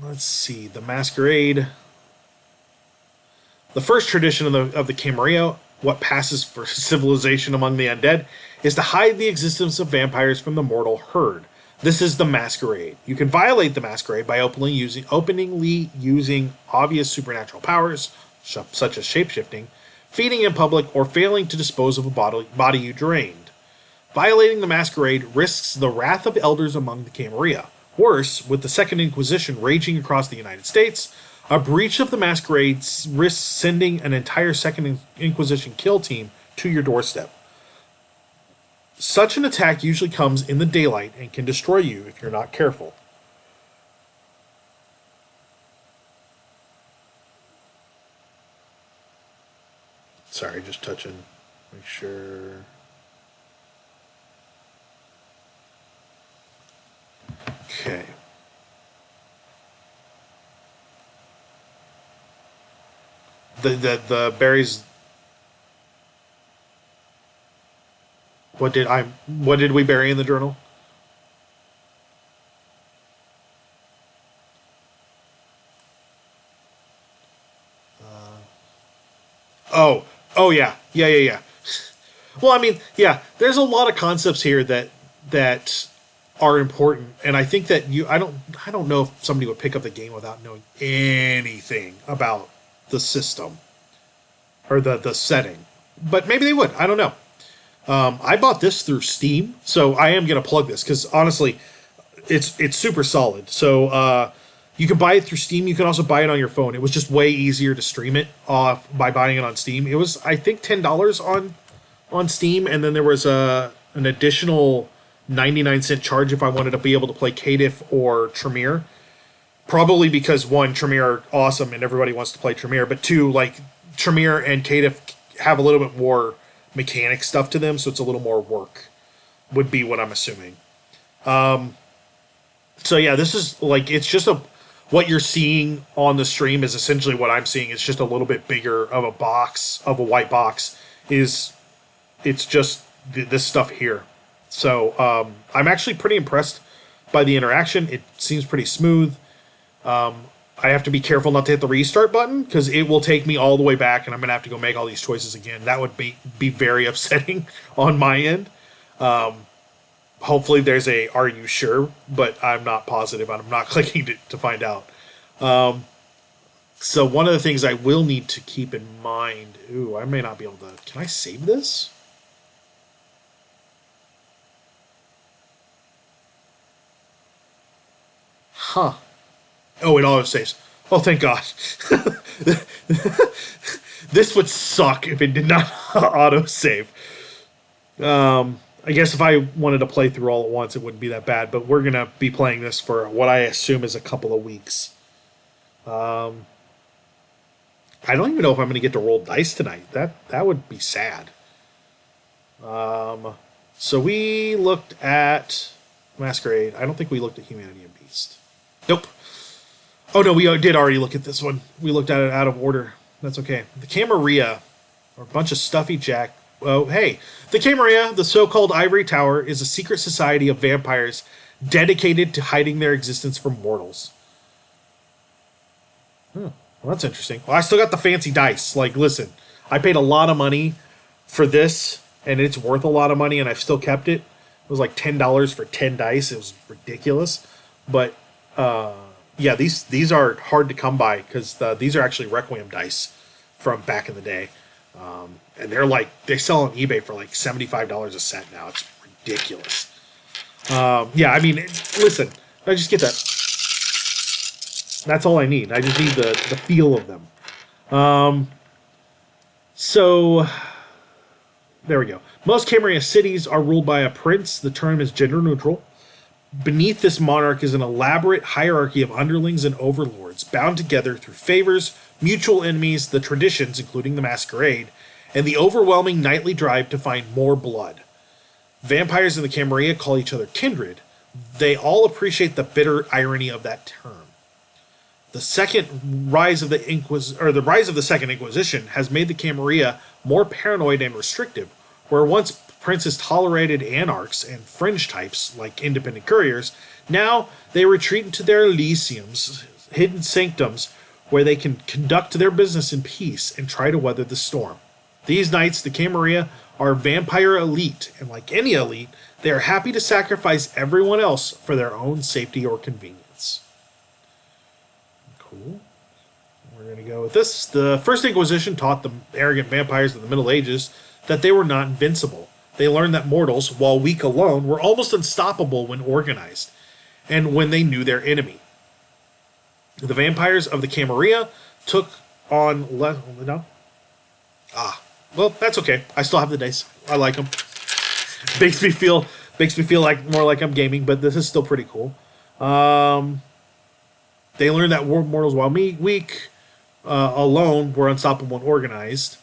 Let's see. The Masquerade. The first tradition of the Camarilla, what passes for civilization among the undead, is to hide the existence of vampires from the mortal herd. This is the Masquerade. You can violate the Masquerade by openly using obvious supernatural powers, such as shapeshifting, feeding in public, or failing to dispose of a body you drained. Violating the Masquerade risks the wrath of elders among the Camarilla. Worse, with the Second Inquisition raging across the United States, a breach of the Masquerade risks sending an entire Second Inquisition kill team to your doorstep. Such an attack usually comes in the daylight and can destroy you if you're not careful. Sorry, just touching. Make sure... Okay. The berries. What did we bury in the journal? Oh yeah. Well, I mean, yeah. There's a lot of concepts here that are important, and I think that I don't know if somebody would pick up the game without knowing anything about the system or the setting, but maybe they would. I don't know. I bought this through Steam, so I am going to plug this because honestly, it's super solid. So you can buy it through Steam. You can also buy it on your phone. It was just way easier to stream it off by buying it on Steam. It was, I think, $10 on Steam, and then there was an additional 99-cent charge if I wanted to be able to play Caitiff or Tremere. Probably because, one, Tremere are awesome and everybody wants to play Tremere, but two, like, Tremere and Caitiff have a little bit more mechanic stuff to them, so it's a little more work, would be what I'm assuming. So yeah, this is like, it's just what you're seeing on the stream is essentially what I'm seeing. It's just a little bit bigger of a box, of a white box. It's just this stuff here. So I'm actually pretty impressed by the interaction. It seems pretty smooth. I have to be careful not to hit the restart button because it will take me all the way back and I'm going to have to go make all these choices again. That would be very upsetting on my end. Hopefully there's a "are you sure?" but I'm not positive. I'm not clicking to find out. So one of the things I will need to keep in mind... Ooh, I may not be able to... Can I save this? Huh. Oh, it auto saves. Oh, thank God. This would suck if it did not auto save. I guess if I wanted to play through all at once, it wouldn't be that bad. But we're going to be playing this for what I assume is a couple of weeks. I don't even know if I'm going to get to roll dice tonight. That would be sad. So we looked at Masquerade. I don't think we looked at Humanity and Beast. Nope. Oh, no, we did already look at this one. We looked at it out of order. That's okay. The Camarilla, or a bunch of stuffy jack... Oh, hey. The Camarilla, the so-called Ivory Tower, is a secret society of vampires dedicated to hiding their existence from mortals. Well, that's interesting. Well, I still got the fancy dice. Like, listen, I paid a lot of money for this, and it's worth a lot of money, and I've still kept it. It was like $10 for 10 dice. It was ridiculous. But... yeah, these are hard to come by because these are actually Requiem dice from back in the day. And they sell on eBay for like $75 a set now. It's ridiculous. Yeah, I mean, listen, I just get that. That's all I need. I just need the feel of them. So, there we go. Most Camarilla cities are ruled by a prince. The term is gender neutral. Beneath this monarch is an elaborate hierarchy of underlings and overlords, bound together through favors, mutual enemies, the traditions, including the Masquerade, and the overwhelming nightly drive to find more blood. Vampires in the Camarilla call each other kindred. They all appreciate the bitter irony of that term. The rise of the Second Inquisition has made the Camarilla more paranoid and restrictive, where once princes tolerated anarchs and fringe types like independent couriers, now they retreat into their elysiums, hidden sanctums, where they can conduct their business in peace and try to weather the storm. These knights, the Camarilla, are vampire elite, and like any elite, they are happy to sacrifice everyone else for their own safety or convenience. Cool. We're going to go with this. The First Inquisition taught the arrogant vampires of the Middle Ages that they were not invincible. They learned that mortals, while weak alone, were almost unstoppable when organized, and when they knew their enemy. The vampires of the Camarilla took on... No? Well, that's okay. I still have the dice. I like them. Makes me feel like more like I'm gaming, but this is still pretty cool. They learned that mortals, while weak alone, were unstoppable and organized.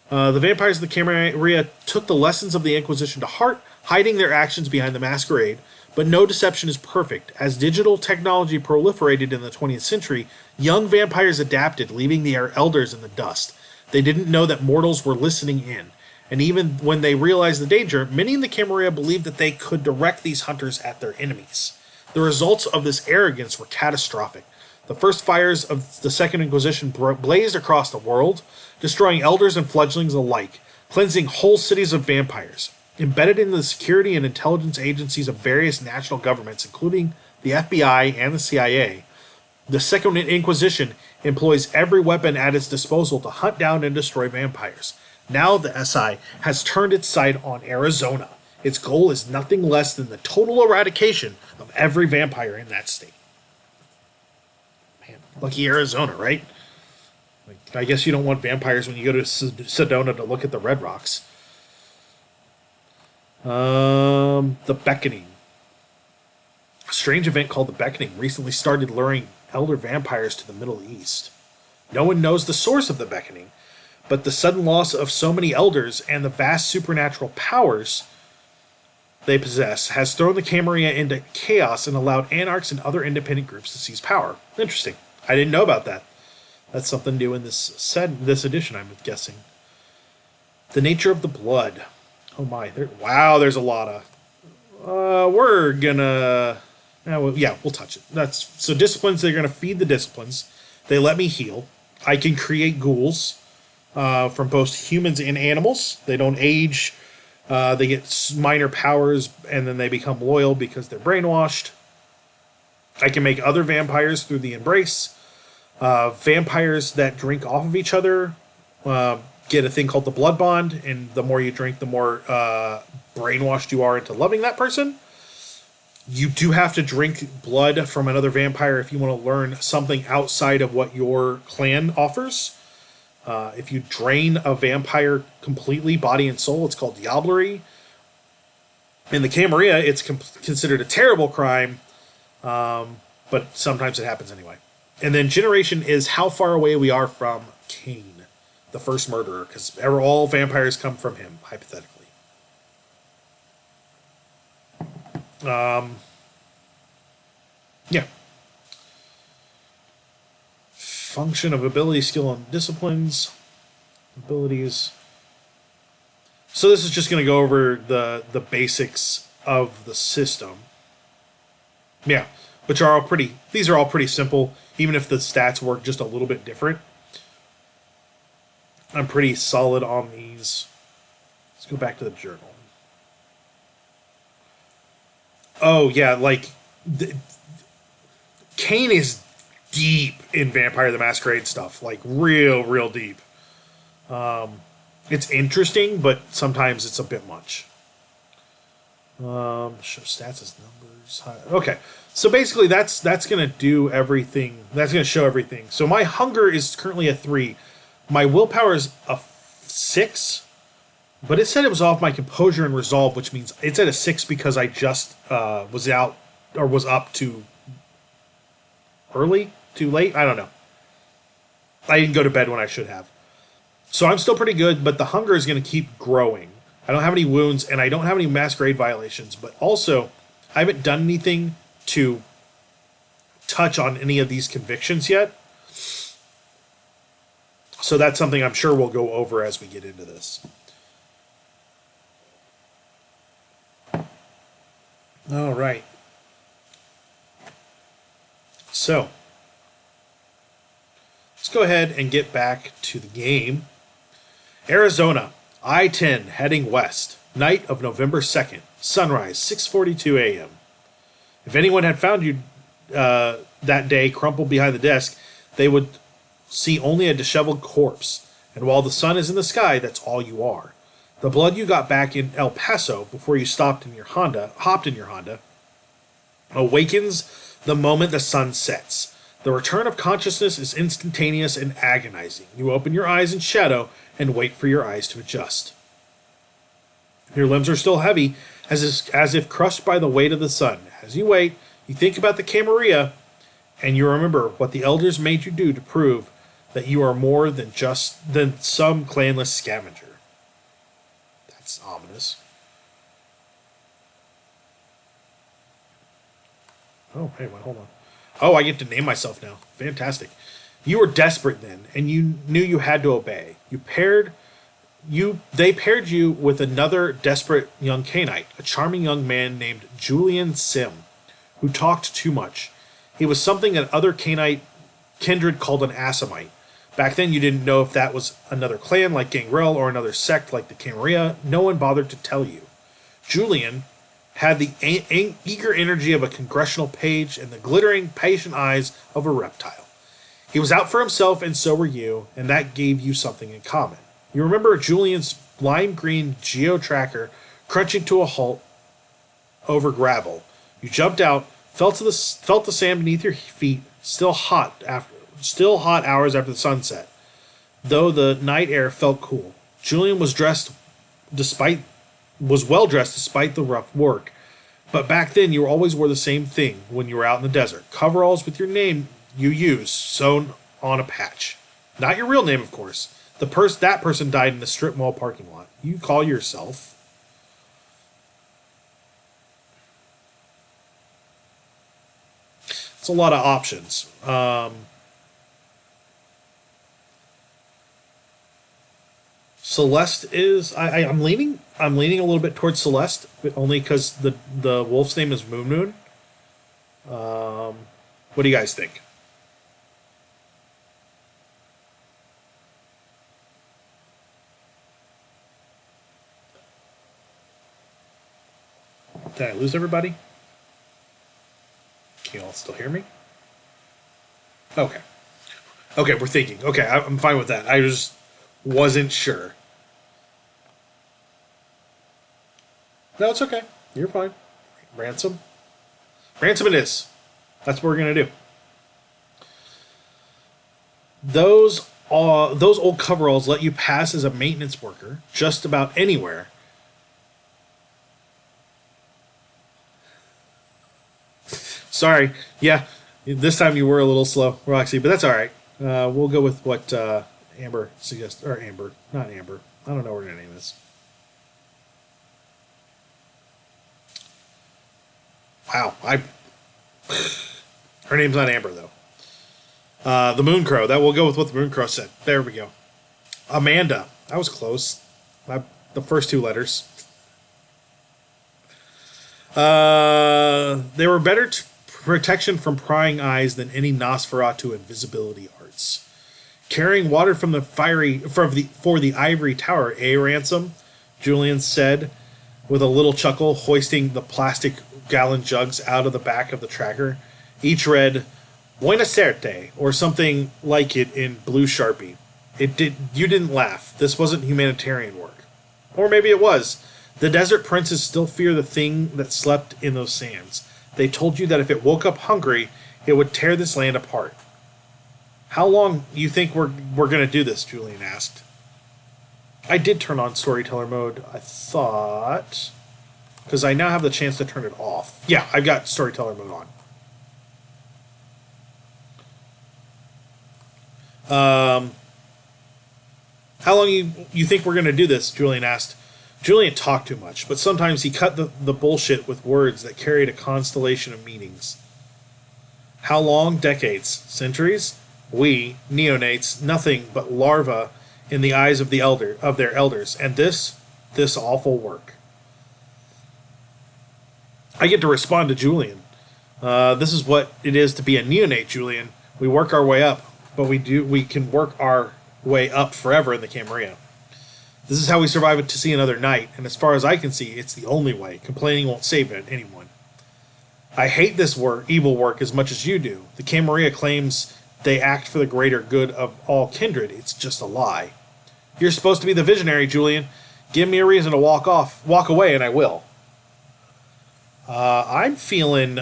The vampires of the Camarilla took the lessons of the Inquisition to heart, hiding their actions behind the Masquerade. But no deception is perfect. As digital technology proliferated in the 20th century, young vampires adapted, leaving their elders in the dust. They didn't know that mortals were listening in. And even when they realized the danger, many in the Camarilla believed that they could direct these hunters at their enemies. The results of this arrogance were catastrophic. The first fires of the Second Inquisition blazed across the world, destroying elders and fledglings alike, cleansing whole cities of vampires. Embedded in the security and intelligence agencies of various national governments, including the FBI and the CIA, the Second Inquisition employs every weapon at its disposal to hunt down and destroy vampires. Now the SI has turned its sight on Arizona. Its goal is nothing less than the total eradication of every vampire in that state. Man, lucky Arizona, right? I guess you don't want vampires when you go to Sedona to look at the Red Rocks. The Beckoning. A strange event called the Beckoning recently started luring elder vampires to the Middle East. No one knows the source of the Beckoning, but the sudden loss of so many elders and the vast supernatural powers they possess has thrown the Camarilla into chaos and allowed anarchs and other independent groups to seize power. Interesting. I didn't know about that. That's something new in this edition, I'm guessing. The nature of the blood. Oh my. There's a lot of... we're gonna... we'll touch it. So disciplines, they're gonna feed the disciplines. They let me heal. I can create ghouls from both humans and animals. They don't age. They get minor powers, and then they become loyal because they're brainwashed. I can make other vampires through the embrace. Vampires that drink off of each other get a thing called the blood bond, and the more you drink, the more brainwashed you are into loving that person. You do have to drink blood from another vampire if you want to learn something outside of what your clan offers. If you drain a vampire completely, body and soul, it's called diablerie. In the Camarilla, it's considered a terrible crime, but sometimes it happens anyway. And then generation is how far away we are from Cain, the first murderer, because all vampires come from him, hypothetically. Function of ability, skill, and disciplines. Abilities. So this is just going to go over the basics of the system. Yeah, which are all pretty... These are all pretty simple, even if the stats work just a little bit different. I'm pretty solid on these. Let's go back to the journal. Oh, yeah, like... Cain is deep in Vampire the Masquerade stuff. Like, real deep. It's interesting, but sometimes it's a bit much. Show stats as numbers. Okay, so basically that's going to do everything. That's going to show everything. So my hunger is currently a 3. My willpower is a 6. But it said it was off my composure and resolve, which means it's at a 6 because I just was up too early, too late. I don't know. I didn't go to bed when I should have. So I'm still pretty good, but the hunger is going to keep growing. I don't have any wounds, and I don't have any Masquerade violations, but also I haven't done anything to touch on any of these convictions yet. So that's something I'm sure we'll go over as we get into this. All right. So, let's go ahead and get back to the game. Arizona, I-10 heading west. Night of November 2nd. Sunrise, 6:42 a.m. If anyone had found you that day crumpled behind the desk, they would see only a disheveled corpse. And while the sun is in the sky, that's all you are. The blood you got back in El Paso before you hopped in your Honda, awakens the moment the sun sets. The return of consciousness is instantaneous and agonizing. You open your eyes in shadow and wait for your eyes to adjust. Your limbs are still heavy, as if crushed by the weight of the sun. As you wait, you think about the Camarilla, and you remember what the elders made you do to prove that you are more than some clanless scavenger. That's ominous. Oh, hey, wait, hold on. Oh, I get to name myself now. Fantastic. You were desperate then, and you knew you had to obey. They paired you with another desperate young Cainite, a charming young man named Julian Sim, who talked too much. He was something that other Cainite kindred called an Assamite. Back then, you didn't know if that was another clan like Gangrel or another sect like the Camarilla. No one bothered to tell you. Julian had the eager energy of a congressional page and the glittering, patient eyes of a reptile. He was out for himself, and so were you, and that gave you something in common. You remember Julian's lime green geo-tracker crunching to a halt over gravel. You jumped out, felt the sand beneath your feet, still hot hours after the sunset, though the night air felt cool. Julian was well dressed despite the rough work. But back then, you always wore the same thing when you were out in the desert. Coveralls with your name you used sewn on a patch. Not your real name, of course. That person died in a strip mall parking lot. You call yourself. It's a lot of options. Celeste is. I'm leaning. I'm leaning a little bit towards Celeste, but only because the wolf's name is Moon Moon. What do you guys think? Did I lose everybody? Can you all still hear me? Okay. Okay, we're thinking. Okay, I'm fine with that. I just wasn't sure. No, it's okay. You're fine. Ransom? Ransom it is. That's what we're going to do. Those old coveralls let you pass as a maintenance worker just about anywhere. Sorry. Yeah, this time you were a little slow, Roxy, but that's all right. We'll go with what Amber suggests. Or Amber. Not Amber. I don't know what her name is. Wow. Her name's not Amber, though. The Mooncrow. We'll go with what the Mooncrow said. There we go. Amanda. That was close. The first two letters. They were better protection from prying eyes than any Nosferatu invisibility arts. Carrying water from the for the ivory tower, eh, Ransom? Julian said with a little chuckle, hoisting the plastic gallon jugs out of the back of the tracker. Each read Buena Suerte, or something like it in blue Sharpie. You didn't laugh. This wasn't humanitarian work. Or maybe it was. The desert princes still fear the thing that slept in those sands. They told you that if it woke up hungry, it would tear this land apart. How long do you think we're going to do this? Julian asked. I did turn on storyteller mode, I thought, because I now have the chance to turn it off. Yeah, I've got storyteller mode on. How long you think we're going to do this? Julian asked. Julian talked too much, but sometimes he cut the bullshit with words that carried a constellation of meanings. How long? Decades? Centuries? We, neonates, nothing but larvae in the eyes of their elders, and this awful work. I get to respond to Julian. This is what it is to be a neonate, Julian. We work our way up, but we can work our way up forever in the Camarilla. This is how we survive to see another night, and as far as I can see, it's the only way. Complaining won't save anyone. I hate this evil work as much as you do. The Camarilla claims they act for the greater good of all kindred. It's just a lie. You're supposed to be the visionary, Julian. Give me a reason to walk away, and I will. I'm feeling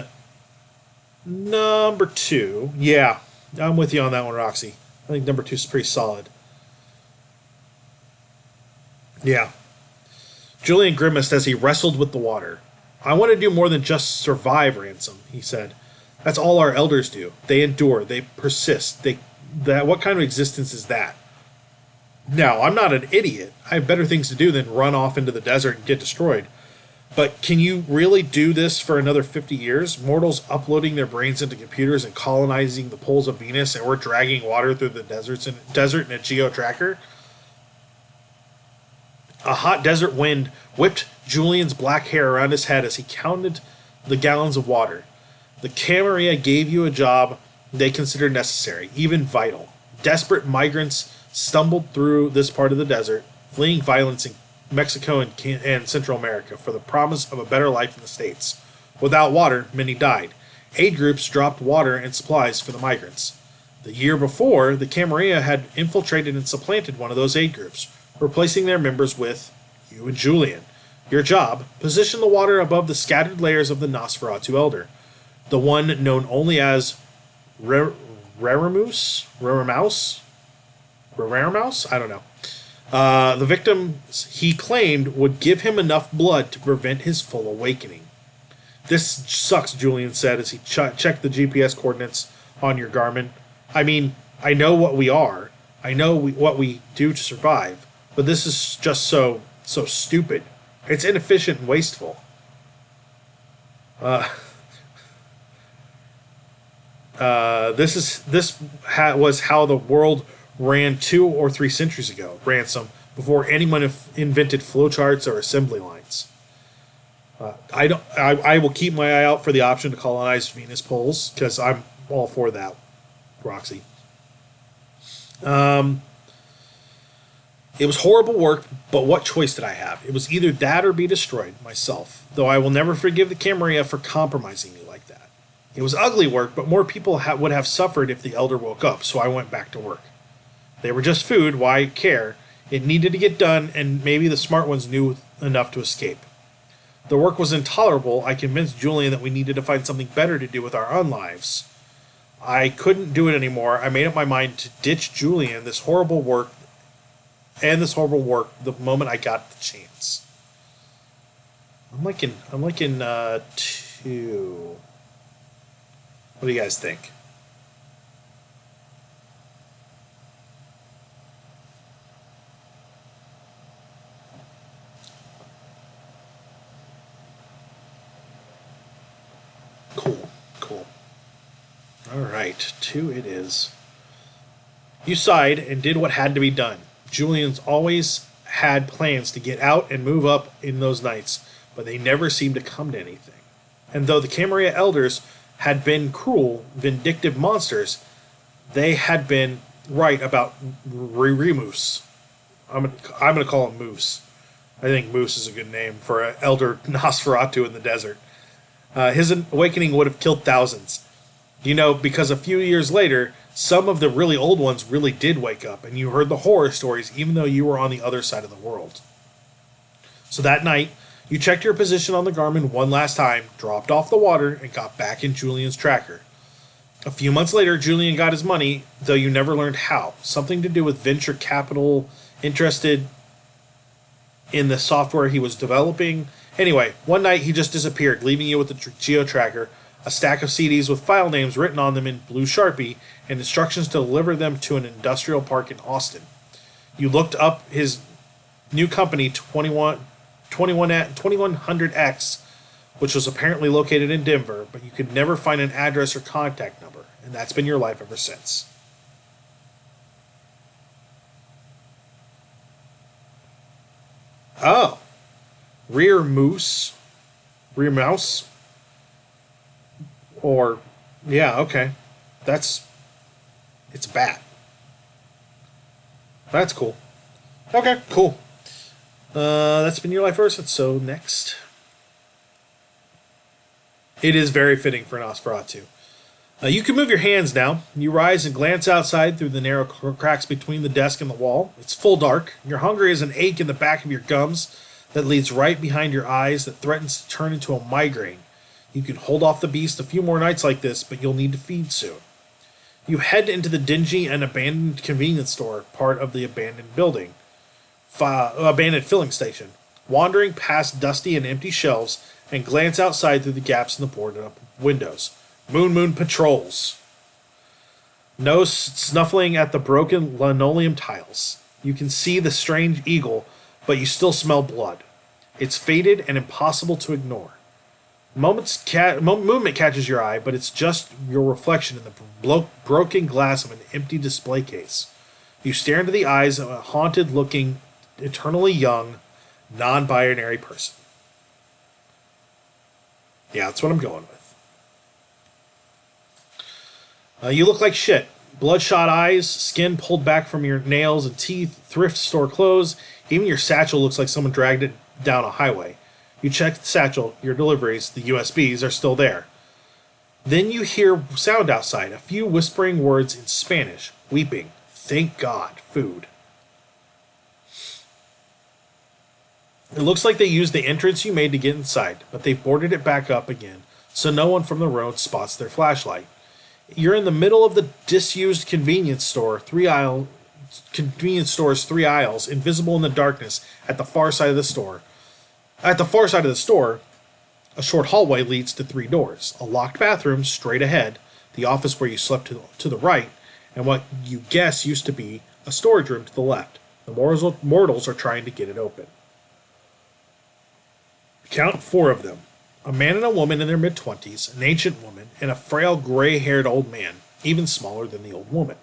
number 2. Yeah, I'm with you on that one, Roxy. I think number 2 is pretty solid. Yeah. Julian grimaced as he wrestled with the water. I want to do more than just survive, Ransom, he said. That's all our elders do. They endure. They persist. What kind of existence is that? Now, I'm not an idiot. I have better things to do than run off into the desert and get destroyed. But can you really do this for another 50 years? Mortals uploading their brains into computers and colonizing the poles of Venus, and we're dragging water through the desert in a geo-tracker? A hot desert wind whipped Julian's black hair around his head as he counted the gallons of water. The Camarilla gave you a job they considered necessary, even vital. Desperate migrants stumbled through this part of the desert, fleeing violence in Mexico and Central America for the promise of a better life in the States. Without water, many died. Aid groups dropped water and supplies for the migrants. The year before, the Camarilla had infiltrated and supplanted one of those aid groups, replacing their members with you and Julian. Your job, position the water above the scattered layers of the Nosferatu Elder, the one known only as Raramouse? I don't know. The victims he claimed would give him enough blood to prevent his full awakening. This sucks, Julian said as he checked the GPS coordinates on your Garmin. I mean, I know what we are. I know what we do to survive, but this is just so stupid. It's inefficient and wasteful. Was how the world ran 2 or 3 centuries ago, Ransom, before anyone invented flowcharts or assembly lines. I will keep my eye out for the option to colonize Venus poles, because I'm all for that, Roxy. It was horrible work, but what choice did I have? It was either that or be destroyed myself, though I will never forgive the Camarilla for compromising me like that. It was ugly work, but more people would have suffered if the Elder woke up, so I went back to work. They were just food, why care? It needed to get done, and maybe the smart ones knew enough to escape. The work was intolerable. I convinced Julian that we needed to find something better to do with our own lives. I couldn't do it anymore. I made up my mind to ditch Julian, this horrible work, the moment I got the chance. I'm liking 2. What do you guys think? Cool. All right, 2 it is. You sighed and did what had to be done. Julian's always had plans to get out and move up in those nights, but they never seemed to come to anything. And though the Camarilla elders had been cruel, vindictive monsters, they had been right about Remus. I'm gonna call him Moose. I think Moose is a good name for an elder Nosferatu in the desert. His awakening would have killed thousands. Because a few years later, some of the really old ones really did wake up, and you heard the horror stories even though you were on the other side of the world. So that night, you checked your position on the Garmin one last time, dropped off the water, and got back in Julian's tracker. A few months later, Julian got his money, though you never learned how. Something to do with venture capital, interested in the software he was developing. Anyway, one night he just disappeared, leaving you with the geo-tracker, a stack of CDs with file names written on them in blue Sharpie, and instructions to deliver them to an industrial park in Austin. You looked up his new company, 2100X, which was apparently located in Denver, but you could never find an address or contact number, and that's been your life ever since. Oh. Rear mouse. Or, yeah, okay. It's a bat. That's cool. Okay, cool. That's been your life ever since. So next. It is very fitting for Nosferatu. You can move your hands now. You rise and glance outside through the narrow cracks between the desk and the wall. It's full dark. Your hunger is an ache in the back of your gums that leads right behind your eyes that threatens to turn into a migraine. You can hold off the beast a few more nights like this, but you'll need to feed soon. You head into the dingy and abandoned convenience store, part of the abandoned building. Abandoned filling station. Wandering past dusty and empty shelves, and glance outside through the gaps in the boarded-up windows. Moon patrols. No snuffling at the broken linoleum tiles. You can see the strange eagle, but you still smell blood. It's faded and impossible to ignore. Movement catches your eye, but it's just your reflection in the broken glass of an empty display case. You stare into the eyes of a haunted-looking, eternally young, non-binary person. Yeah, that's what I'm going with. You look like shit. Bloodshot eyes, skin pulled back from your nails and teeth, thrift store clothes. Even your satchel looks like someone dragged it down a highway. You check the satchel, your deliveries, the USBs are still there. Then you hear sound outside, a few whispering words in Spanish, weeping. Thank God, food. It looks like they used the entrance you made to get inside, but they've boarded it back up again, so no one from the road spots their flashlight. You're in the middle of the disused convenience store's 3 aisles, invisible in the darkness at the far side of the store. At the far side of the store, a short hallway leads to 3 doors. A locked bathroom straight ahead, the office where you slept to the right, and what you guess used to be a storage room to the left. The mortals are trying to get it open. Count 4 of them. A man and a woman in their mid-20s, an ancient woman, and a frail gray-haired old man, even smaller than the old woman.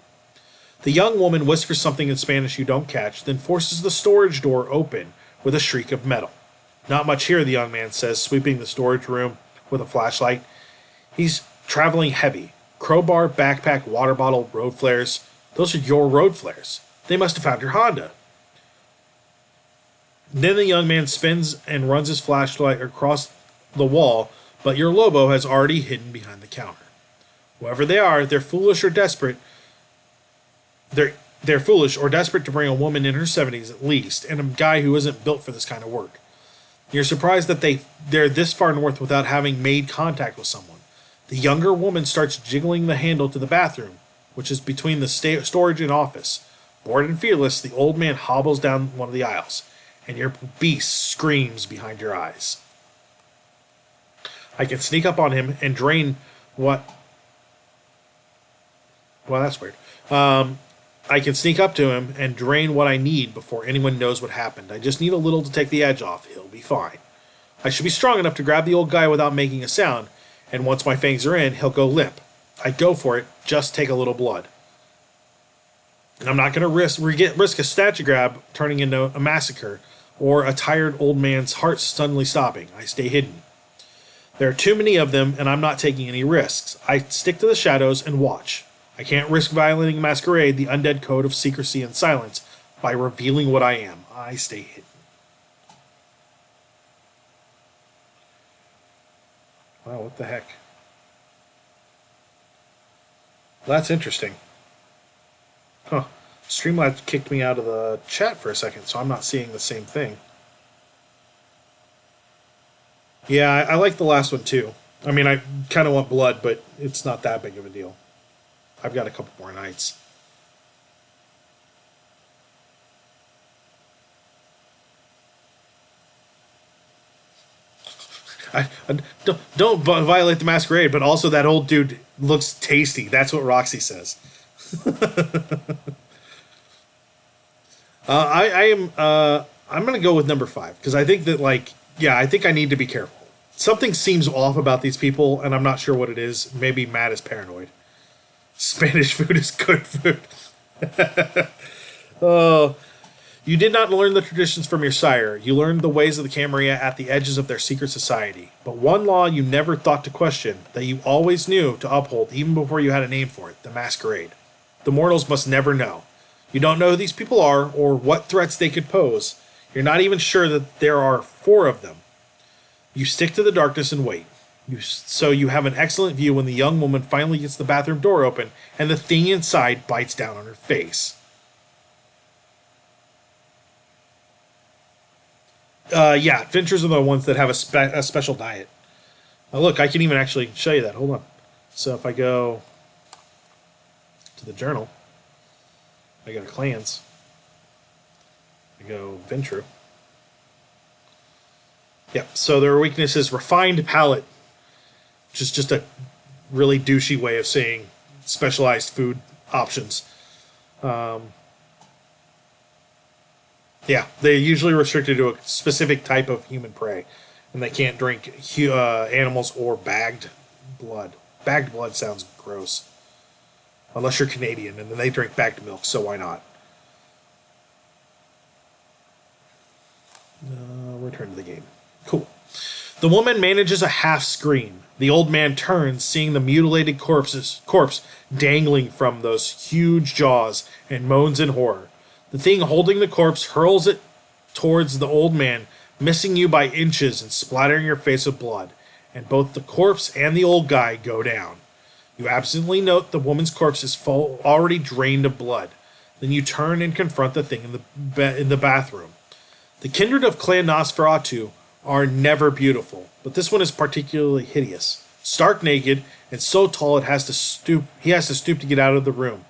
The young woman whispers something in Spanish you don't catch, then forces the storage door open with a shriek of metal. Not much here, the young man says, sweeping the storage room with a flashlight. He's traveling heavy. Crowbar, backpack, water bottle, road flares. Those are your road flares. They must have found your Honda. Then the young man spins and runs his flashlight across the wall, but your Lobo has already hidden behind the counter. Whoever they are, they're foolish or desperate. They're foolish or desperate to bring a woman in her 70s at least, and a guy who isn't built for this kind of work. You're surprised that they're this far north without having made contact with someone. The younger woman starts jiggling the handle to the bathroom, which is between the storage and office. Bored and fearless, the old man hobbles down one of the aisles, and your beast screams behind your eyes. I can sneak up on him and drain what... Well, that's weird. I can sneak up to him and drain what I need before anyone knows what happened. I just need a little to take the edge off. He'll be fine. I should be strong enough to grab the old guy without making a sound, and once my fangs are in, he'll go limp. I go for it, just take a little blood. And I'm not going to risk a statue grab turning into a massacre, or a tired old man's heart suddenly stopping. I stay hidden. There are too many of them, and I'm not taking any risks. I stick to the shadows and watch. I can't risk violating Masquerade, the undead code of secrecy and silence, by revealing what I am. I stay hidden. Wow, what the heck? That's interesting. Huh. Streamlabs kicked me out of the chat for a second, so I'm not seeing the same thing. Yeah, I like the last one too. I mean, I kind of want blood, but it's not that big of a deal. I've got a couple more nights. Don't violate the Masquerade, but also that old dude looks tasty. That's what Roxy says. I'm gonna go with number 5 because I think that I think I need to be careful. Something seems off about these people, and I'm not sure what it is. Maybe Matt is paranoid. Spanish food is good food. Oh, you did not learn the traditions from your sire. You learned the ways of the Camarilla at the edges of their secret society. But one law you never thought to question, that you always knew to uphold even before you had a name for it, the Masquerade. The mortals must never know. You don't know who these people are or what threats they could pose. You're not even sure that there are 4 of them. You stick to the darkness and wait. So you have an excellent view when the young woman finally gets the bathroom door open and the thing inside bites down on her face. Adventures are the ones that have a special diet. Look, I can even actually show you that. Hold on. So if I go to the journal, I go to clans, I go Ventru. Yep, so their weakness is refined palate, which is just a really douchey way of saying specialized food options. They're usually restricted to a specific type of human prey, and they can't drink animals or bagged blood. Bagged blood sounds gross. Unless you're Canadian, and then they drink bagged milk, so why not? Return to the game. Cool. The woman manages a half scream. The old man turns, seeing the mutilated corpse dangling from those huge jaws, and moans in horror. The thing holding the corpse hurls it towards the old man, missing you by inches and splattering your face with blood, and both the corpse and the old guy go down. You absently note the woman's corpse is already drained of blood. Then you turn and confront the thing in the bathroom. The kindred of Clan Nosferatu are never beautiful, but this one is particularly hideous. Stark naked, and so tall he has to stoop to get out of the room,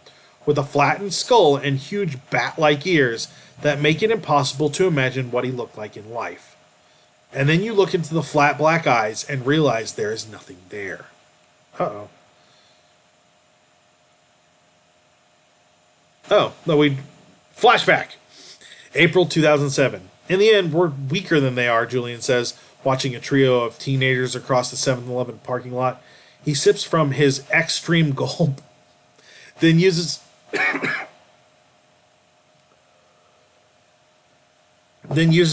with a flattened skull and huge bat-like ears that make it impossible to imagine what he looked like in life. And then you look into the flat black eyes and realize there is nothing there. Uh-oh. Oh, no, Flashback. April 2007. In the end, we're weaker than they are, Julian says, watching a trio of teenagers across the 7-Eleven parking lot. He sips from his extreme gulp, then uses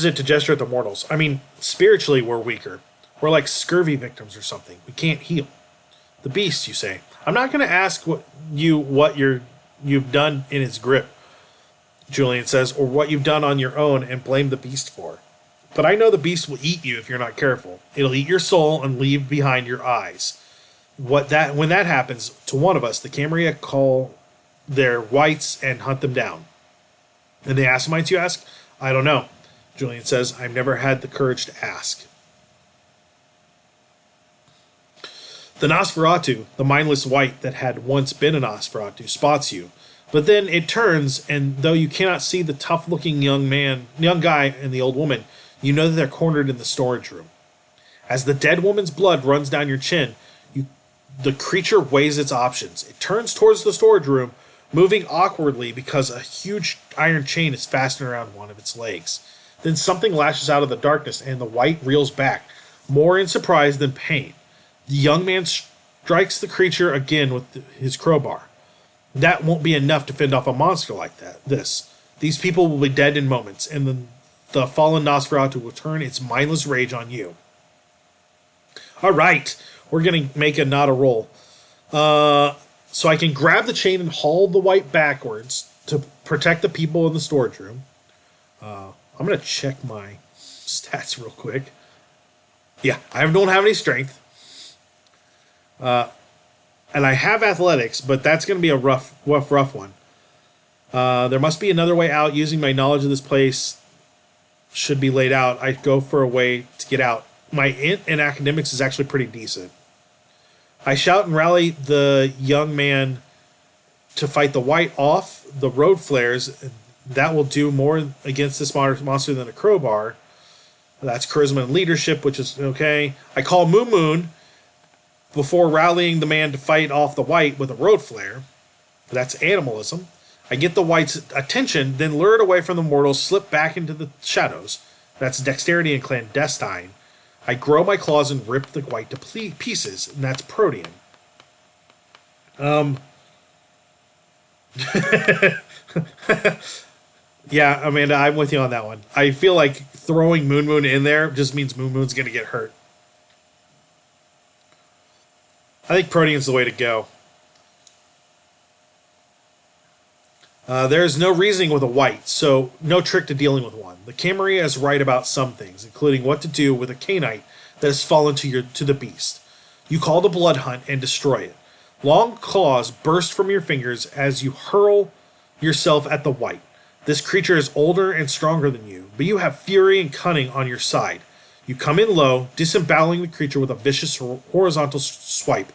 it to gesture at the mortals. I mean, spiritually, we're weaker. We're like scurvy victims or something. We can't heal. The beast, you say. I'm not going to ask what you've done in its grip, Julian says, or what you've done on your own and blame the beast for. But I know the beast will eat you if you're not careful. It'll eat your soul and leave behind your eyes. When that happens to one of us, the Camarilla call their whites and hunt them down. And the Assamites, you ask? I don't know. Julian says, I've never had the courage to ask. The Nosferatu, the mindless white that had once been a Nosferatu, spots you. But then it turns, and though you cannot see the tough-looking young guy and the old woman, you know that they're cornered in the storage room. As the dead woman's blood runs down your chin, the creature weighs its options. It turns towards the storage room, moving awkwardly because a huge iron chain is fastened around one of its legs. Then something lashes out of the darkness, and the white reels back, more in surprise than pain. The young man strikes the creature again with his crowbar. That won't be enough to fend off a monster like that. These people will be dead in moments, and then the fallen Nosferatu will turn its mindless rage on you. All right, we're going to make a not a roll. So I can grab the chain and haul the white backwards to protect the people in the storage room. I'm going to check my stats real quick. Yeah, I don't have any strength. And I have athletics, but that's going to be a rough one. There must be another way out. Using my knowledge of this place should be laid out. I go for a way to get out. My int in academics is actually pretty decent. I shout and rally the young man to fight the white off the road flares. That will do more against this monster than a crowbar. That's charisma and leadership, which is okay. I call Moon Moon before rallying the man to fight off the white with a road flare. That's animalism. I get the white's attention, then lure it away from the mortals, slip back into the shadows. That's dexterity and clandestine. I grow my claws and rip the white to pieces, and that's protean. Yeah, Amanda, I'm with you on that one. I feel like throwing Moon Moon in there just means Moon Moon's going to get hurt. I think protean's the way to go. There's no reasoning with a white, so no trick to dealing with one. The Camarilla is right about some things, including what to do with a canite that has fallen to the beast. You call the blood hunt and destroy it. Long claws burst from your fingers as you hurl yourself at the white. This creature is older and stronger than you, but you have fury and cunning on your side. You come in low, disemboweling the creature with a vicious horizontal swipe.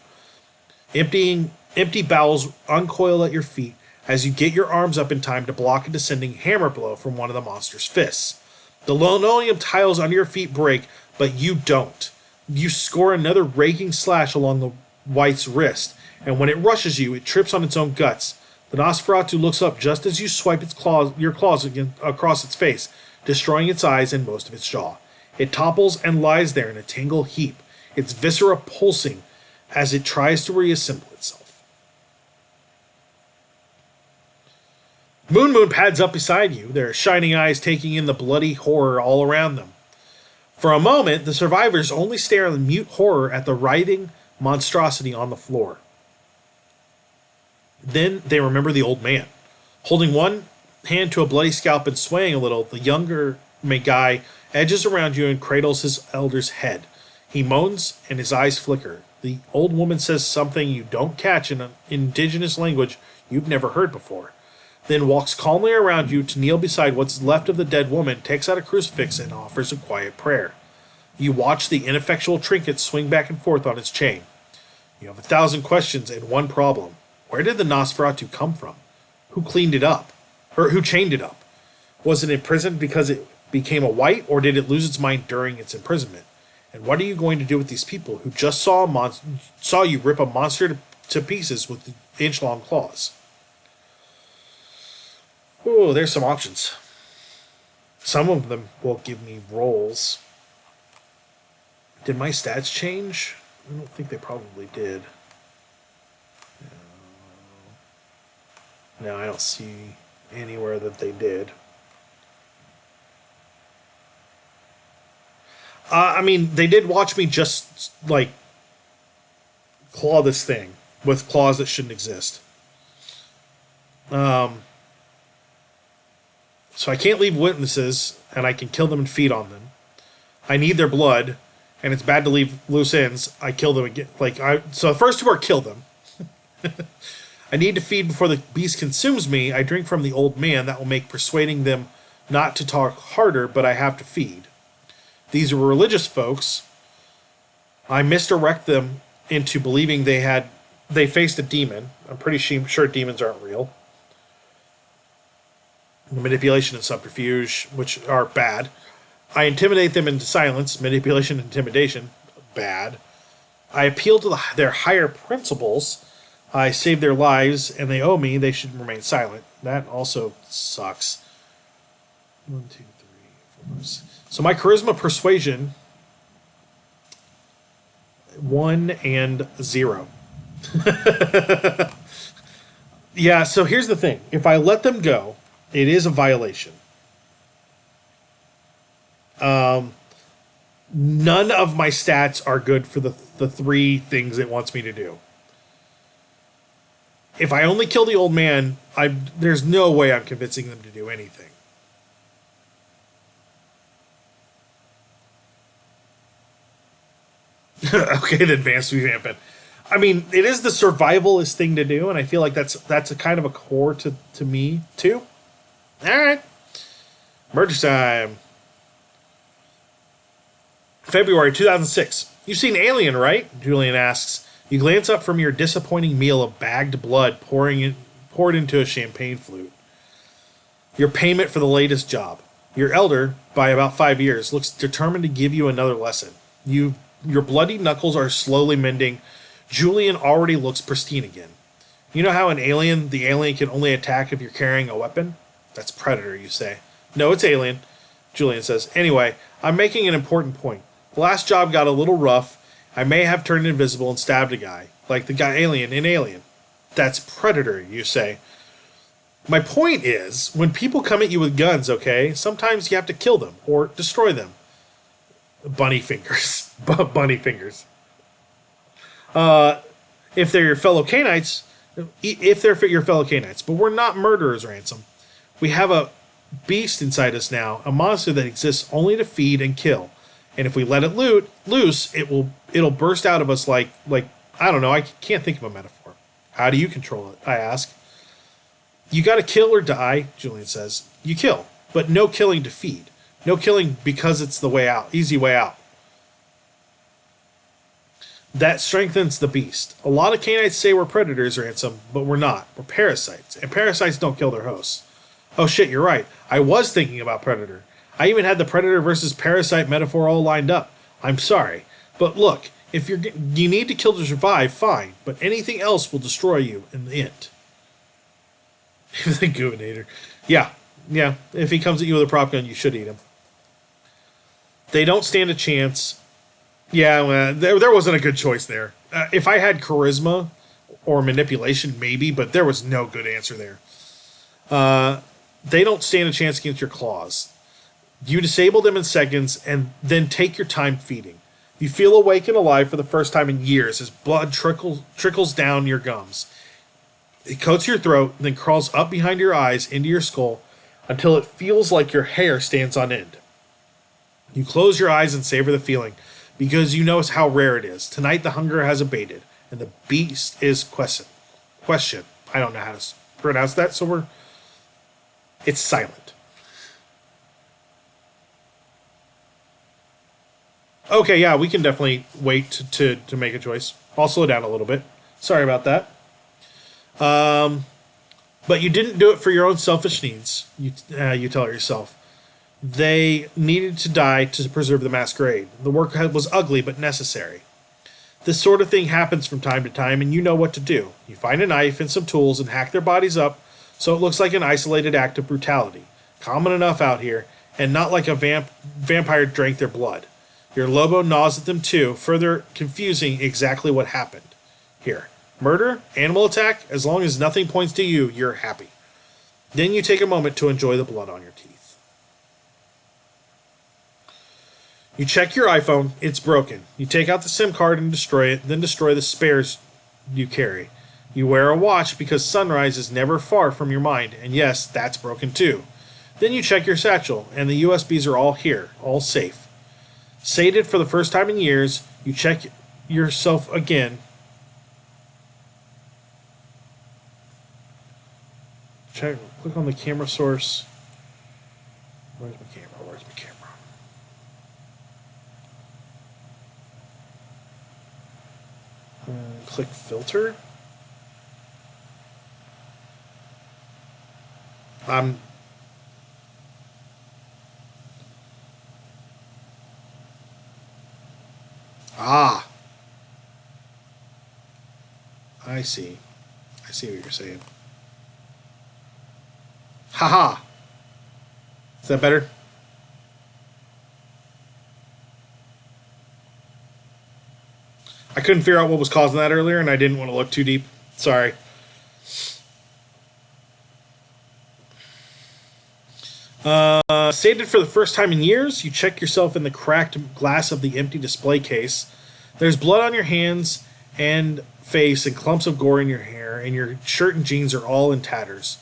Empty bowels uncoil at your feet as you get your arms up in time to block a descending hammer blow from one of the monster's fists. The linoleum tiles under your feet break, but you don't. You score another raking slash along the white's wrist, and when it rushes you, it trips on its own guts. The Nosferatu looks up just as you swipe your claws across its face, destroying its eyes and most of its jaw. It topples and lies there in a tangled heap, its viscera pulsing as it tries to reassemble itself. Moon Moon pads up beside you, their shining eyes taking in the bloody horror all around them. For a moment, the survivors only stare in mute horror at the writhing monstrosity on the floor. Then they remember the old man. Holding one hand to a bloody scalp and swaying a little, the younger guy edges around you and cradles his elder's head. He moans and his eyes flicker. The old woman says something you don't catch in an indigenous language you've never heard before. Then walks calmly around you to kneel beside what's left of the dead woman, takes out a crucifix, and offers a quiet prayer. You watch the ineffectual trinket swing back and forth on its chain. You have 1,000 questions and one problem. Where did the Nosferatu come from? Who cleaned it up? Or who chained it up? Was it imprisoned because it became a white, or did it lose its mind during its imprisonment? And what are you going to do with these people who just saw you rip a monster to pieces with inch-long claws? Ooh, there's some options. Some of them will give me rolls. Did my stats change? I don't think they probably did. No, I don't see anywhere that they did. I mean, they did watch me just, like, claw this thing with claws that shouldn't exist. So I can't leave witnesses, and I can kill them and feed on them. I need their blood, and it's bad to leave loose ends. I kill them again. So the first two are kill them. I need to feed before the beast consumes me. I drink from the old man. That will make persuading them not to talk harder, but I have to feed. These are religious folks. I misdirect them into believing they faced a demon. I'm pretty sure demons aren't real. Manipulation and subterfuge, which are bad. I intimidate them into silence. Manipulation and intimidation, bad. I appeal to their higher principles. I save their lives, and they owe me. They should remain silent. That also sucks. 1, 2, 3, 4, 5, 6. So my charisma persuasion, 1 and 0. Yeah, so here's the thing. If I let them go, it is a violation. None of my stats are good for the 3 things it wants me to do. If I only kill the old man, there's no way I'm convincing them to do anything. Okay, the advanced revamping. I mean, it is the survivalist thing to do, and I feel like that's a kind of a core to me, too. Alright. Merge time. February 2006. You've seen Alien, right? Julian asks. You glance up from your disappointing meal of bagged blood poured into a champagne flute. Your payment for the latest job. Your elder, by about 5 years, looks determined to give you another lesson. Your bloody knuckles are slowly mending. Julian already looks pristine again. You know how the alien can only attack if you're carrying a weapon? That's Predator, you say. No, it's Alien, Julian says. Anyway, I'm making an important point. The last job got a little rough. I may have turned invisible and stabbed a guy, like the guy Alien in Alien. That's Predator, you say. My point is, when people come at you with guns, okay, sometimes you have to kill them or destroy them. Bunny fingers. Bunny fingers. If they're your fellow Canaanites, but we're not murderers, Ransom. We have a beast inside us now, a monster that exists only to feed and kill. And if we let it loose, it'll burst out of us like I don't know, I can't think of a metaphor. How do you control it? I ask. You gotta kill or die, Julian says. You kill, but no killing to feed. No killing because it's the way out, easy way out. That strengthens the beast. A lot of Canaanites say we're predators, Ransom, but we're not. We're parasites, and parasites don't kill their hosts. Oh shit, you're right. I was thinking about Predator. I even had the Predator versus Parasite metaphor all lined up. I'm sorry. But look, if you need to kill to survive, fine. But anything else will destroy you in the end. The Governator. Yeah. If he comes at you with a prop gun, you should eat him. They don't stand a chance. Yeah, well, there wasn't a good choice there. If I had charisma or manipulation, maybe, but there was no good answer there. They don't stand a chance against your claws. You disable them in seconds and then take your time feeding. You feel awake and alive for the first time in years as blood trickles down your gums. It coats your throat, then crawls up behind your eyes into your skull until it feels like your hair stands on end. You close your eyes and savor the feeling because you know how rare it is. Tonight the hunger has abated and the beast is question. I don't know how to pronounce that, so it's silent. Okay, yeah, we can definitely wait to make a choice. I'll slow down a little bit. Sorry about that. But you didn't do it for your own selfish needs, you tell yourself. They needed to die to preserve the Masquerade. The work was ugly but necessary. This sort of thing happens from time to time, and you know what to do. You find a knife and some tools and hack their bodies up so it looks like an isolated act of brutality, common enough out here, and not like a vampire drank their blood. Your Lobo gnaws at them too, further confusing exactly what happened. Here, murder, animal attack, as long as nothing points to you, you're happy. Then you take a moment to enjoy the blood on your teeth. You check your iPhone, it's broken. You take out the SIM card and destroy it, then destroy the spares you carry. You wear a watch because sunrise is never far from your mind, and yes, that's broken too. Then you check your satchel, and the USBs are all here, all safe. Sated for the first time in years, you check yourself again. Click on the camera source. Where's my camera? Click filter. I see. I see what you're saying. Haha. Is that better? I couldn't figure out what was causing that earlier, and I didn't want to look too deep. Sorry. Stated for the first time in years, you check yourself in the cracked glass of the empty display case. There's blood on your hands and face and clumps of gore in your hair, and your shirt and jeans are all in tatters.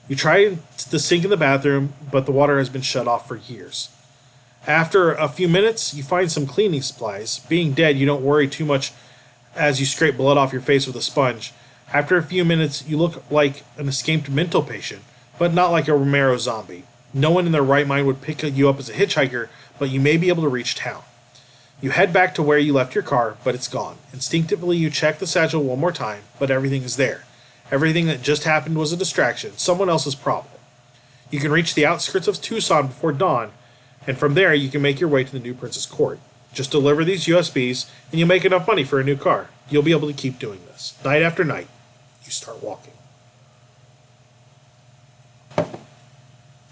You try the sink in the bathroom, but the water has been shut off for years. After a few minutes, you find some cleaning supplies. Being dead, you don't worry too much as you scrape blood off your face with a sponge. After a few minutes, you look like an escaped mental patient, but not like a Romero zombie. No one in their right mind would pick you up as a hitchhiker, but you may be able to reach town. You head back to where you left your car, but it's gone. Instinctively, you check the satchel one more time, but everything is there. Everything that just happened was a distraction, someone else's problem. You can reach the outskirts of Tucson before dawn, and from there you can make your way to the New Princess Court. Just deliver these USBs, and you'll make enough money for a new car. You'll be able to keep doing this. Night after night, you start walking.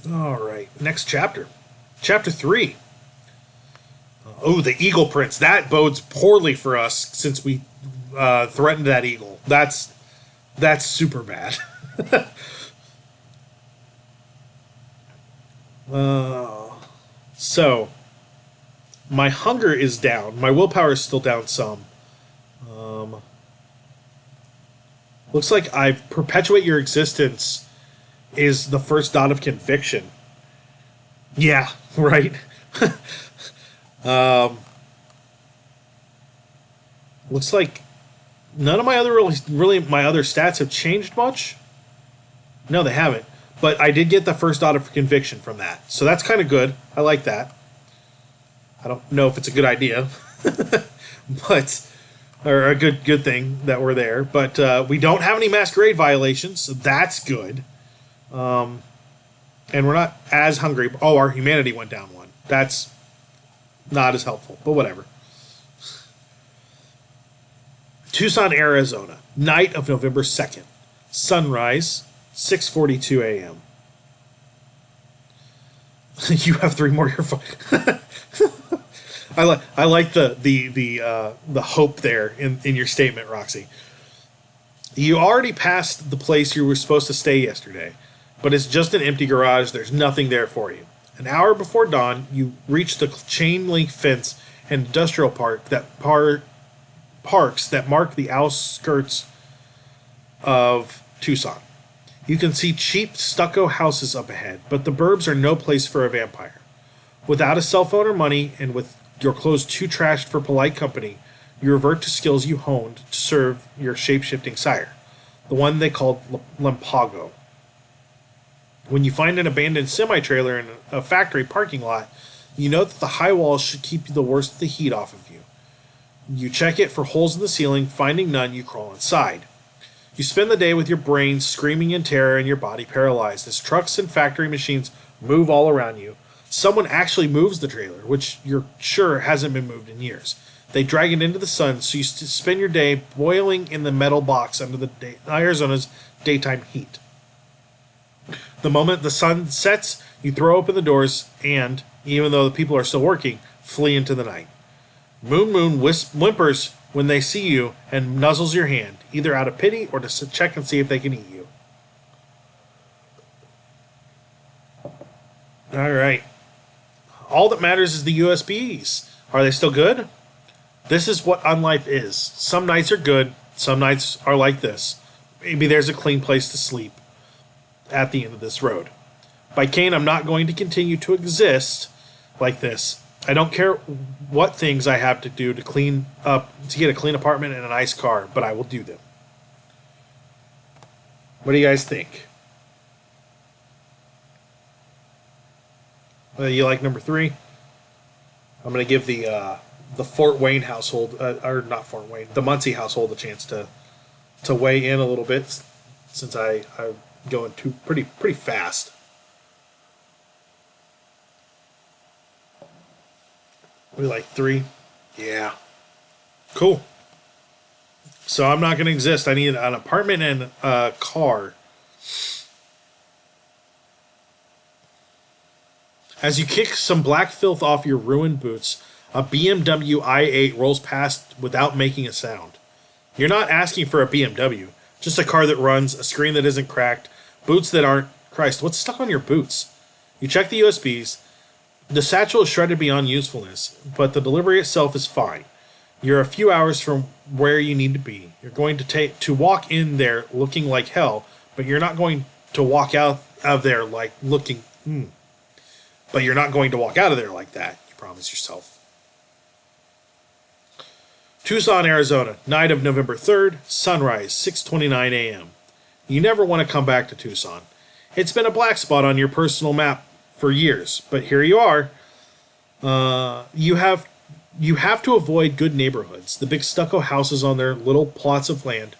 Alright, next chapter. Chapter 3. Oh, the Eagle Prince. That bodes poorly for us since we threatened that eagle. That's super bad. So, my hunger is down. My willpower is still down some. Looks like I've perpetuate your existence is the first dot of conviction. Yeah, right. Looks like none of my other my other stats have changed much. No, they haven't. But I did get the first dot of conviction from that, so that's kind of good. I like that. I don't know if it's a good idea, but or a good thing that we're there. But we don't have any Masquerade violations, so that's good. And we're not as hungry. Oh, our humanity went down one. That's not as helpful, but whatever. Tucson, Arizona. Night of November 2nd. Sunrise, 6:42 a.m. You have 3 more. You're fine. I like the hope there in your statement, Roxy. You already passed the place you were supposed to stay yesterday, but it's just an empty garage. There's nothing there for you. An hour before dawn, you reach the chain link fence and industrial park that parks that mark the outskirts of Tucson. You can see cheap stucco houses up ahead, but the burbs are no place for a vampire. Without a cell phone or money, and with your clothes too trashed for polite company, you revert to skills you honed to serve your shape-shifting sire, the one they called Lampago. When you find an abandoned semi-trailer in a factory parking lot, you note that the high walls should keep the worst of the heat off of you. You check it for holes in the ceiling. Finding none, you crawl inside. You spend the day with your brain screaming in terror and your body paralyzed as trucks and factory machines move all around you. Someone actually moves the trailer, which you're sure hasn't been moved in years. They drag it into the sun, so you spend your day boiling in the metal box under the Arizona's daytime heat. The moment the sun sets, you throw open the doors and, even though the people are still working, flee into the night. Moon whimpers when they see you and nuzzles your hand, either out of pity or to check and see if they can eat you. All right. All that matters is the USBs. Are they still good? This is what unlife is. Some nights are good, some nights are like this. Maybe there's a clean place to sleep at the end of this road. By Cain, I'm not going to continue to exist like this. I don't care what things I have to do to clean up, to get a clean apartment and a nice car, but I will do them. What do you guys think? You like number 3? I'm going to give the Fort Wayne household, or not Fort Wayne, the Muncie household a chance to weigh in a little bit, since I'm going pretty fast. We like 3? Yeah. Cool. So I'm not going to exist. I need an apartment and a car. As you kick some black filth off your ruined boots, a BMW i8 rolls past without making a sound. You're not asking for a BMW, just a car that runs, a screen that isn't cracked, boots that aren't... Christ, what's stuck on your boots? You check the USBs. The satchel is shredded beyond usefulness, but the delivery itself is fine. You're a few hours from where you need to be. You're going to walk in there looking like hell, but you're not going to walk out of there like looking... But you're not going to walk out of there like that, you promise yourself. Tucson, Arizona, night of November 3rd, sunrise, 6:29 a.m. You never want to come back to Tucson. It's been a black spot on your personal map for years, but here you are. You have to avoid good neighborhoods, the big stucco houses on their little plots of land,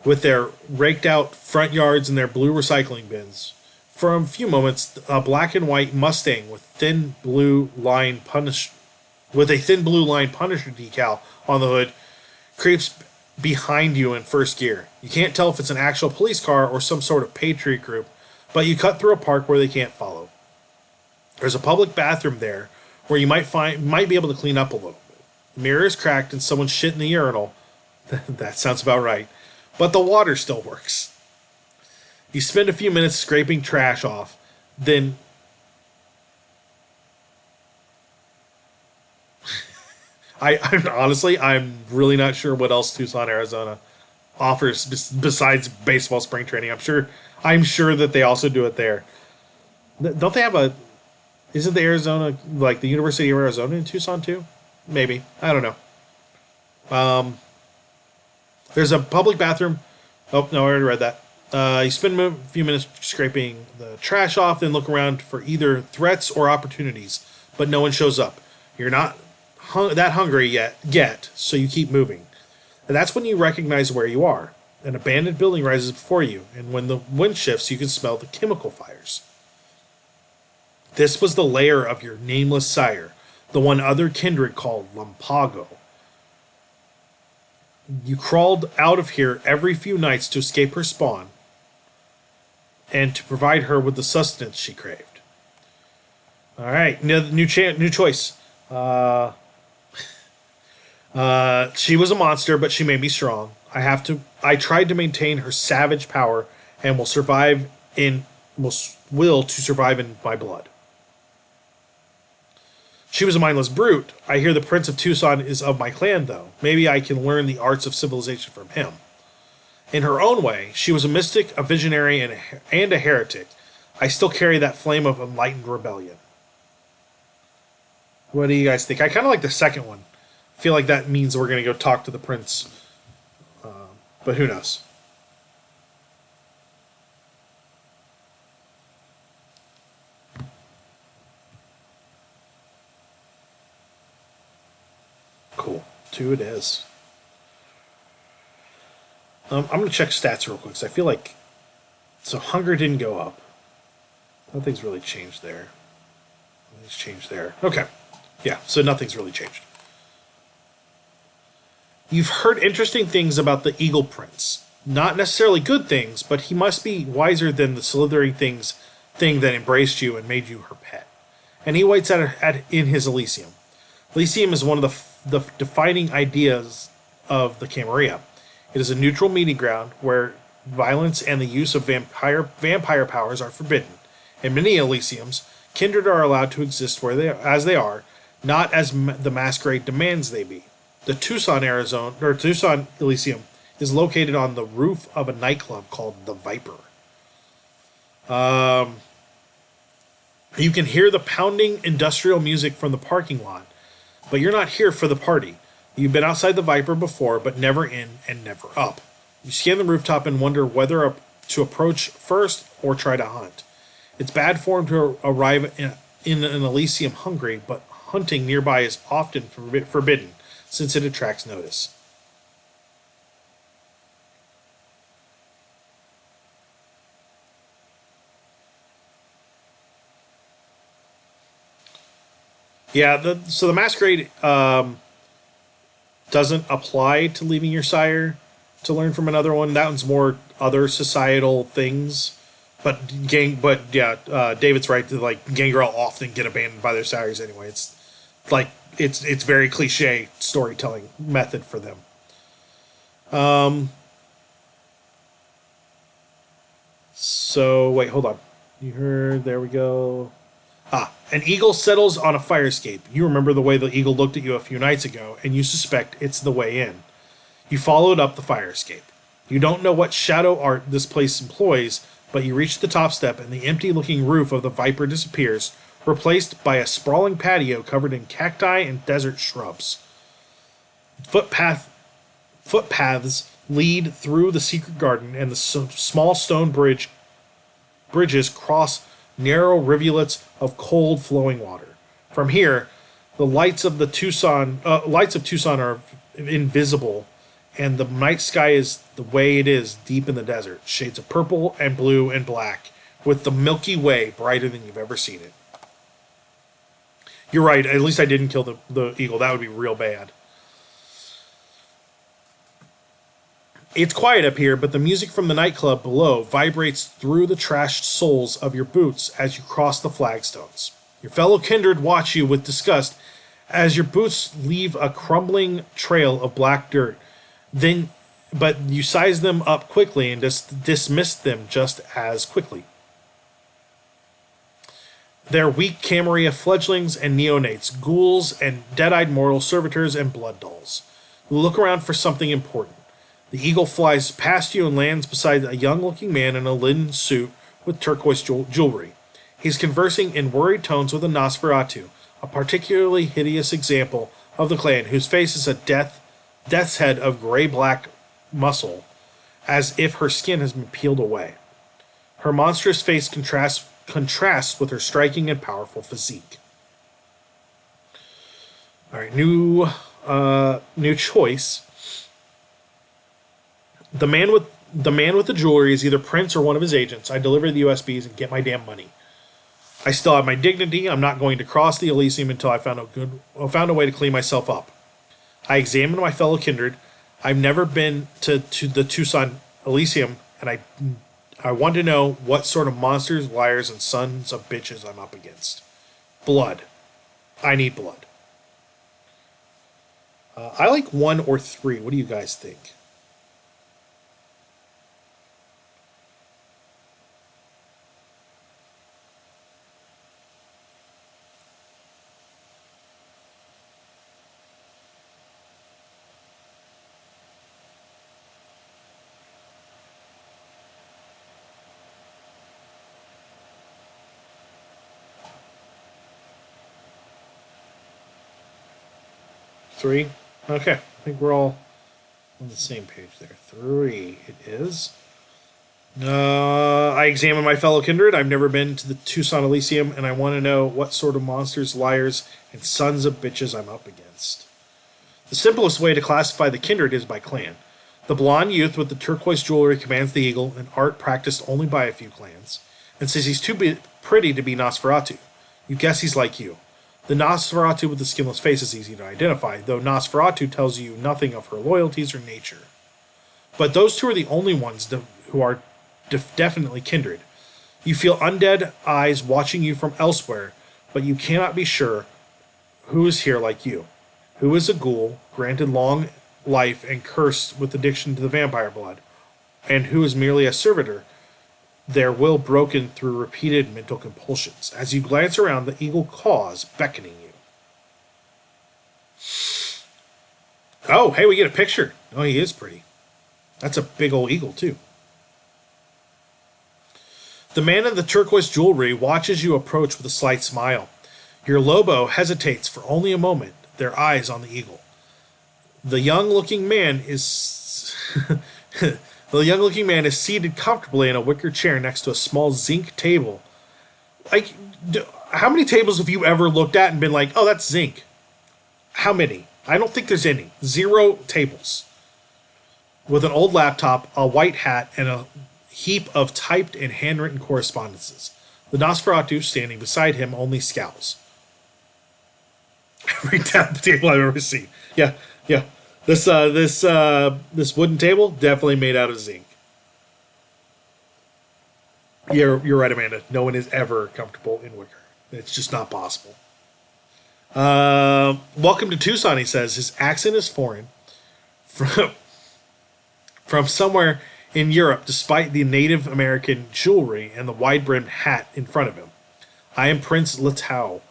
with their raked out front yards and their blue recycling bins. For a few moments, a black and white Mustang with a thin blue line Punisher decal on the hood creeps behind you in first gear. You can't tell if it's an actual police car or some sort of patriot group, but you cut through a park where they can't follow. There's a public bathroom there where you might be able to clean up a little bit. The mirror is cracked and someone shit in the urinal. That sounds about right. But the water still works. You spend a few minutes scraping trash off, then... I'm really not sure what else Tucson, Arizona offers besides baseball spring training. I'm sure that they also do it there. Don't they have isn't the Arizona, like the University of Arizona in Tucson too? Maybe. I don't know. There's a public bathroom. Oh, no, I already read that. You spend a few minutes scraping the trash off, then look around for either threats or opportunities, but no one shows up. You're not that hungry yet, so you keep moving. And that's when you recognize where you are. An abandoned building rises before you, and when the wind shifts, you can smell the chemical fires. This was the lair of your nameless sire, the one other kindred called Lampago. You crawled out of here every few nights to escape her spawn, and to provide her with the sustenance she craved. All right, new choice. She was a monster, but she made me strong. I tried to maintain her savage power, and will survive in my blood. She was a mindless brute. I hear the Prince of Tucson is of my clan, though. Maybe I can learn the arts of civilization from him. In her own way, she was a mystic, a visionary, and a heretic. I still carry that flame of enlightened rebellion. What do you guys think? I kind of like the second one. I feel like that means we're going to go talk to the prince. But who knows? Cool. 2 it is. I'm going to check stats real quick, because I feel like... So hunger didn't go up. Nothing's really changed there. Nothing's changed there. Okay. Yeah, so nothing's really changed. You've heard interesting things about the Eagle Prince. Not necessarily good things, but he must be wiser than the slithering thing that embraced you and made you her pet. And he waits in his Elysium. Elysium is one of the defining ideas of the Camarilla. It is a neutral meeting ground where violence and the use of vampire powers are forbidden. In many Elysiums, kindred are allowed to exist as they are, not as the Masquerade demands they be. The Tucson Elysium is located on the roof of a nightclub called the Viper. You can hear the pounding industrial music from the parking lot, but you're not here for the party. You've been outside the Viper before, but never in and never up. You scan the rooftop and wonder whether to approach first or try to hunt. It's bad form to arrive in an Elysium hungry, but hunting nearby is often forbidden, since it attracts notice. Yeah, so the Masquerade doesn't apply to leaving your sire to learn from another one. That one's more other societal things. But David's right. Like Gangrel often get abandoned by their sires anyway. It's like it's very cliche storytelling method for them. So wait, hold on. You heard? There we go. An eagle settles on a fire escape. You remember the way the eagle looked at you a few nights ago, and you suspect it's the way in. You followed up the fire escape. You don't know what shadow art this place employs, but you reach the top step, and the empty-looking roof of the Viper disappears, replaced by a sprawling patio covered in cacti and desert shrubs. Footpaths lead through the secret garden, and the small stone bridges cross narrow rivulets of cold flowing water. From here, the lights of Tucson are invisible, and the night sky is the way it is deep in the desert, shades of purple and blue and black, with the Milky Way brighter than you've ever seen it. You're right, at least I didn't kill the eagle. That would be real bad. It's quiet up here, but the music from the nightclub below vibrates through the trashed soles of your boots as you cross the flagstones. Your fellow kindred watch you with disgust as your boots leave a crumbling trail of black dirt. But you size them up quickly and dismiss them just as quickly. They're weak Camarilla fledglings and neonates, ghouls and dead-eyed mortal servitors and blood dolls. You look around for something important. The eagle flies past you and lands beside a young-looking man in a linen suit with turquoise jewelry. He's conversing in worried tones with a Nosferatu, a particularly hideous example of the clan, whose face is a death's head of gray-black muscle, as if her skin has been peeled away. Her monstrous face contrasts with her striking and powerful physique. All right, new choice. The man with the jewelry is either Prince or one of his agents. I deliver the USBs and get my damn money. I still have my dignity. I'm not going to cross the Elysium until I found a way to clean myself up. I examine my fellow kindred. I've never been to the Tucson Elysium, and I want to know what sort of monsters, liars, and sons of bitches I'm up against. Blood. I need blood. I like 1 or 3. What do you guys think? Three? Okay. I think we're all on the same page there. 3 it is. I examine my fellow kindred. I've never been to the Tucson Elysium, and I want to know what sort of monsters, liars, and sons of bitches I'm up against. The simplest way to classify the kindred is by clan. The blonde youth with the turquoise jewelry commands the eagle, an art practiced only by a few clans, and says he's too pretty to be Nosferatu. You guess he's like you. The Nosferatu with the skinless face is easy to identify, though Nosferatu tells you nothing of her loyalties or nature. But those two are the only ones who are definitely kindred. You feel undead eyes watching you from elsewhere, but you cannot be sure who is here like you. Who is a ghoul, granted long life and cursed with addiction to the vampire blood, and who is merely a servitor, their will broken through repeated mental compulsions. As you glance around, the eagle caws, beckoning you. Oh, hey, we get a picture. Oh, he is pretty. That's a big old eagle, too. The man in the turquoise jewelry watches you approach with a slight smile. Your Lobo hesitates for only a moment, their eyes on the eagle. The young-looking man is seated comfortably in a wicker chair next to a small zinc table. Like, how many tables have you ever looked at and been like, "Oh, that's zinc"? How many? I don't think there's any. 0 tables. With an old laptop, a white hat, and a heap of typed and handwritten correspondences. The Nosferatu standing beside him only scowls. Every table I've ever seen. Yeah. This wooden table, definitely made out of zinc. You're right, Amanda. No one is ever comfortable in wicker. It's just not possible. Welcome to Tucson, he says. His accent is foreign. From somewhere in Europe, despite the Native American jewelry and the wide-brimmed hat in front of him. I am Prince Letau.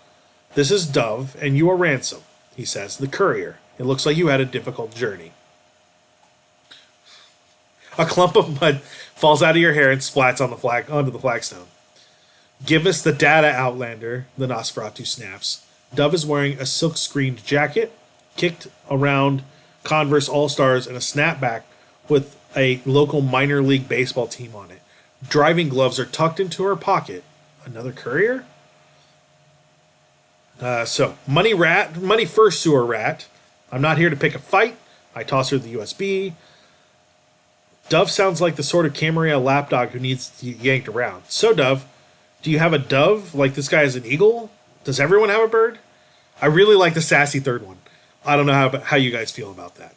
This is Dove, and you are Ransom, he says, the courier. It looks like you had a difficult journey. A clump of mud falls out of your hair and splats on onto the flagstone. Give us the data, Outlander, the Nosferatu snaps. Dove is wearing a silk-screened jacket, kicked around Converse All-Stars, and a snapback with a local minor league baseball team on it. Driving gloves are tucked into her pocket. Another courier? Money first, sewer rat. I'm not here to pick a fight. I toss her the USB. Dove sounds like the sort of Camarilla lapdog who needs to be yanked around. So, Dove, do you have a dove like this guy is an eagle? Does everyone have a bird? I really like the sassy third one. I don't know how you guys feel about that.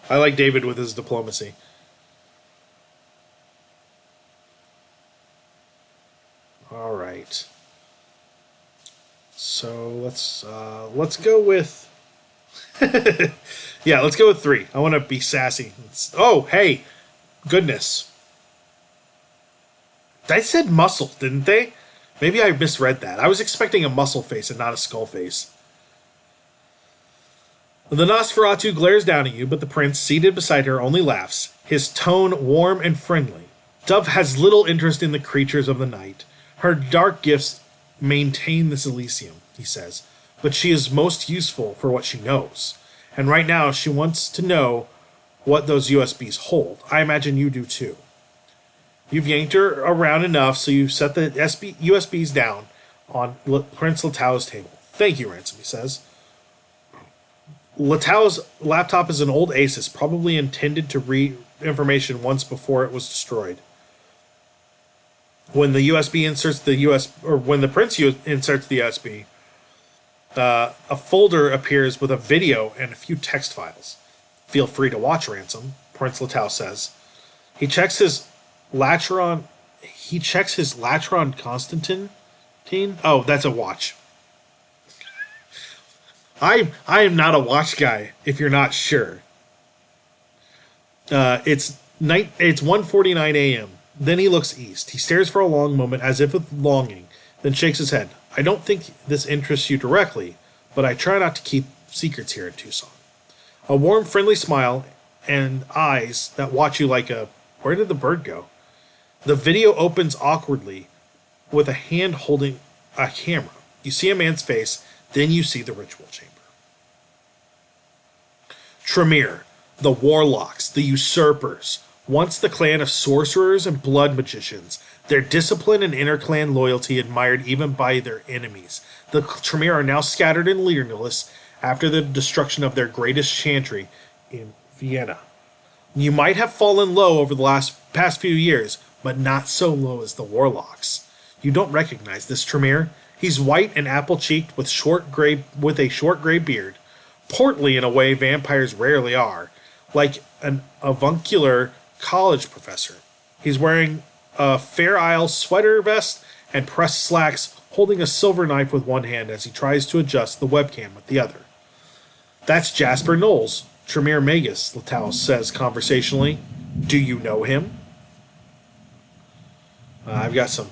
I like David with his diplomacy. All right. So let's go with yeah, let's go with 3. I want to be sassy. Oh, hey, goodness. They said muscle, didn't they? Maybe I misread that. I was expecting a muscle face and not a skull face. The Nosferatu glares down at you, but the prince, seated beside her, only laughs, his tone warm and friendly. Dove has little interest in the creatures of the night. Her dark gifts maintain this Elysium, he says, but she is most useful for what she knows. And right now, she wants to know what those USBs hold. I imagine you do too. You've yanked her around enough, so you set the USBs down on Prince Letau's table. Thank you, Ransom, he says. Letau's laptop is an old Asus, probably intended to read information once before it was destroyed. When the USB inserts when the prince inserts the USB, a folder appears with a video and a few text files. Feel free to watch, Ransom, Prince Letau says. He checks his Latron Constantine. Oh, that's a watch. I am not a watch guy, if you're not sure. It's 1:49 a.m. Then he looks east. He stares for a long moment, as if with longing, then shakes his head. I don't think this interests you directly, but I try not to keep secrets here in Tucson. A warm, friendly smile and eyes that watch you like a... Where did the bird go? The video opens awkwardly with a hand holding a camera. You see a man's face, then you see the ritual chamber. Tremere, the warlocks, the usurpers, Once the clan of sorcerers and blood magicians, their discipline and inter-clan loyalty admired even by their enemies. The Tremere are now scattered and leaderless after the destruction of their greatest chantry in Vienna. You might have fallen low over the past few years, but not so low as the Warlocks. You don't recognize this Tremere. He's white and apple-cheeked with a short gray beard, portly in a way vampires rarely are, like an avuncular college professor. He's wearing a Fair Isle sweater vest and pressed slacks, holding a silver knife with one hand as he tries to adjust the webcam with the other. That's Jasper Knowles, Tremere Magus, Latau says conversationally. Do you know him? I've got some.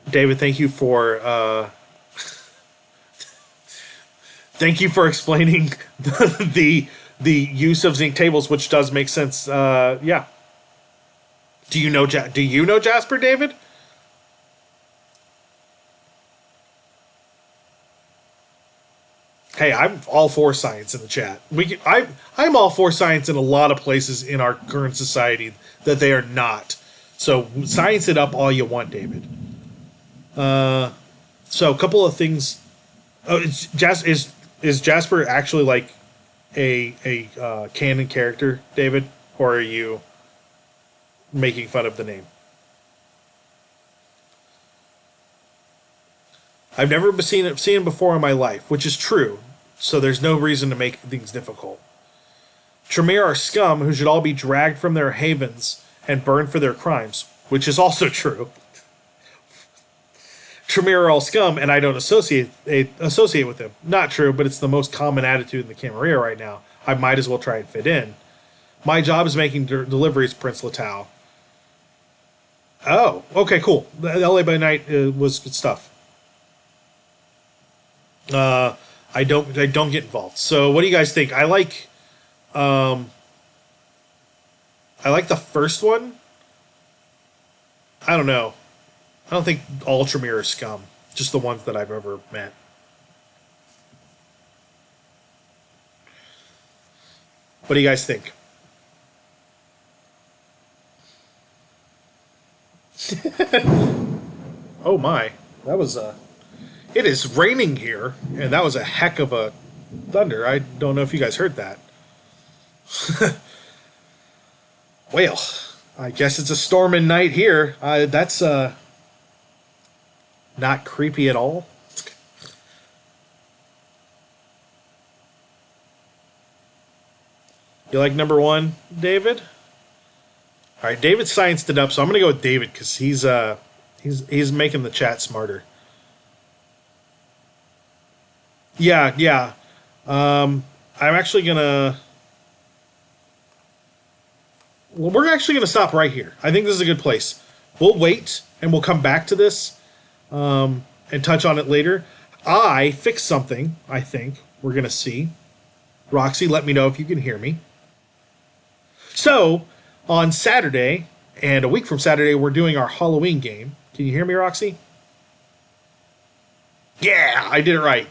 David, thank you for explaining the use of zinc tables, which does make sense. Yeah. Do you know Jasper, David? Hey, I'm all for science in the chat. I'm all for science in a lot of places in our current society that they are not. So science it up all you want, David. So a couple of things. Oh, is Jasper actually like a canon character, David, or are you making fun of the name? I've never seen him before in my life, which is true. So there's no reason to make things difficult. Tremere are scum who should all be dragged from their havens and burned for their crimes, which is also true. Tremere are all scum, and I don't associate with them. Not true, but it's the most common attitude in the Camarilla right now. I might as well try and fit in. My job is making deliveries, Prince Latau. Oh, okay, cool. The LA by Night was good stuff. I don't get involved. So what do you guys think? I like the first one. I don't know. I don't think all Tremere are scum. Just the ones that I've ever met. What do you guys think? Oh my. That was It is raining here, and that was a heck of a thunder. I don't know if you guys heard that. Well, I guess it's a storming night here. That's not creepy at all. You like number one, David? All right, David scienced it up, so I'm gonna go with David because he's making the chat smarter. Yeah. I'm actually gonna. Well, we're actually gonna stop right here. I think this is a good place. We'll wait and we'll come back to this and touch on it later. I fixed something. I think we're gonna see. Roxy, let me know if you can hear me. So on Saturday and a week from Saturday, we're doing our Halloween game. Can you hear me, Roxy? Yeah, I did it right.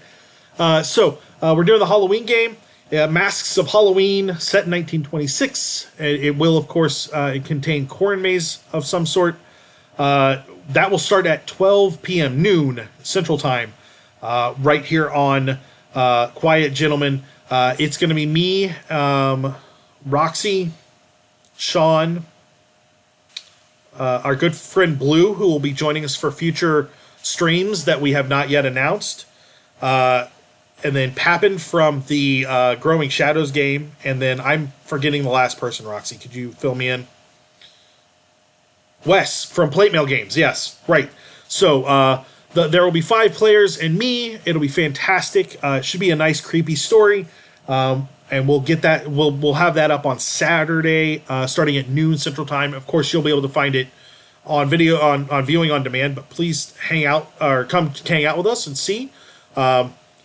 So we're doing the Halloween game, Masks of Halloween, set in 1926. It will, of course, contain corn maze of some sort. That will start at 12 p.m. noon Central Time, right here on Quiett Gentleman. It's going to be me, Roxy, Sean, our good friend Blue, who will be joining us for future streams that we have not yet announced. And then Pappin from the Growing Shadows game. And then I'm forgetting the last person, Roxy. Could you fill me in? Wes from Plate Mail Games. Yes, right. So there will be 5 players and me. It'll be fantastic. It should be a nice, creepy story. And we'll get that. We'll have that up on Saturday, starting at noon Central Time. Of course, you'll be able to find it on video, on viewing on demand. But please hang out or come hang out with us and see.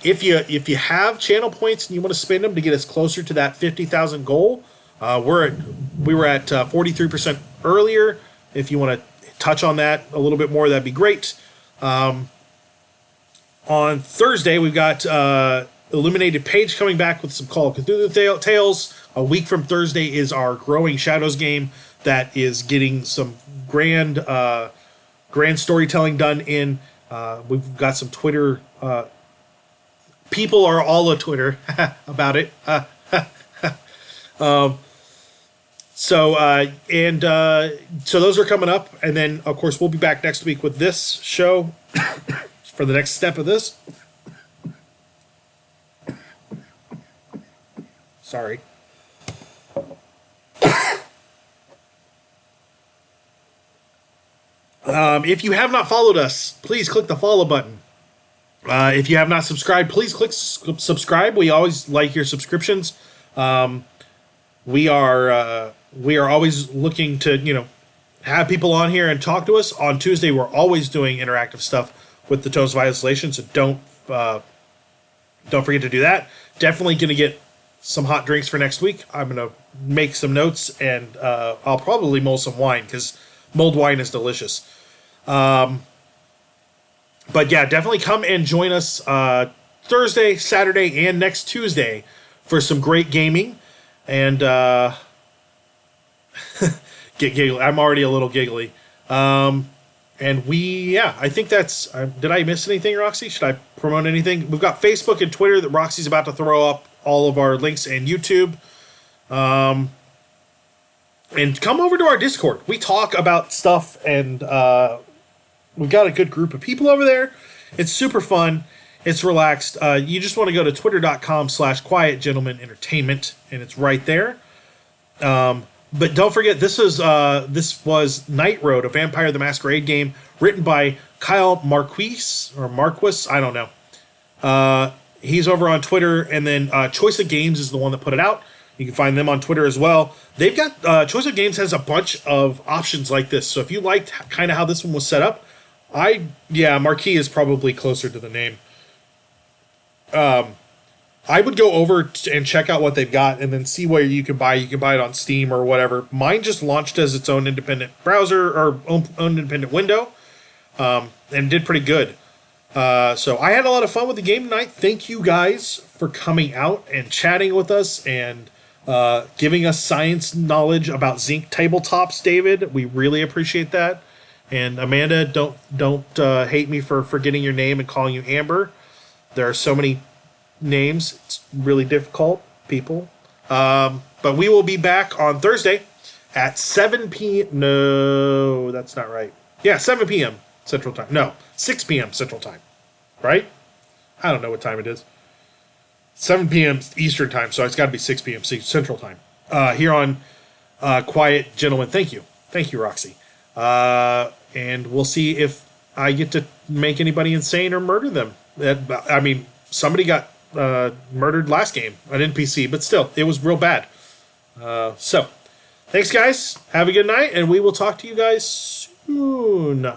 If you have channel points and you want to spend them to get us closer to that 50,000 goal, we were at 43% earlier. If you want to touch on that a little bit more, that'd be great. On Thursday, we've got Illuminated Page coming back with some Call of Cthulhu Tales. A week from Thursday is our Growing Shadows game that is getting some grand storytelling done in. We've got some Twitter. People are all on Twitter about it. So those are coming up, and then of course we'll be back next week with this show for the next step of this. Sorry. If you have not followed us, please click the follow button. If you have not subscribed, please click subscribe. We always like your subscriptions. We are always looking to have people on here and talk to us. On Tuesday, we're always doing interactive stuff with the Tones of Isolation, so don't forget to do that. Definitely going to get some hot drinks for next week. I'm going to make some notes, and I'll probably mull some wine because mulled wine is delicious. But yeah, definitely come and join us Thursday, Saturday, and next Tuesday for some great gaming. And get giggly. I'm already a little giggly. And I think that's. Did I miss anything, Roxy? Should I promote anything? We've got Facebook and Twitter that Roxy's about to throw up all of our links, and YouTube. And come over to our Discord. We talk about stuff, and we've got a good group of people over there. It's super fun. It's relaxed. You just want to go to twitter.com/Quiett Gentleman Entertainment, and it's right there. But don't forget, this was Night Road, a Vampire the Masquerade game, written by Kyle Marquis, I don't know. He's over on Twitter, and then Choice of Games is the one that put it out. You can find them on Twitter as well. They've got Choice of Games has a bunch of options like this. So if you liked kind of how this one was set up, Marquis is probably closer to the name. I would go over and check out what they've got and then see where you can buy. You can buy it on Steam or whatever. Mine just launched as its own independent browser or own independent window, and did pretty good. So I had a lot of fun with the game tonight. Thank you guys for coming out and chatting with us and giving us science knowledge about zinc tabletops, David. We really appreciate that. And Amanda, don't hate me for forgetting your name and calling you Amber. There are so many names. It's really difficult, people. But we will be back on Thursday at 7 p.m. No, that's not right. Yeah, 7 p.m. Central Time. No, 6 p.m. Central Time. Right? I don't know what time it is. 7 p.m. Eastern Time, so it's got to be 6 p.m. Central Time. Here on Quiett Gentleman. Thank you. Thank you, Roxy. And we'll see if I get to make anybody insane or murder them. Somebody got murdered last game, an NPC, but still, it was real bad. So, thanks, guys. Have a good night, and we will talk to you guys soon.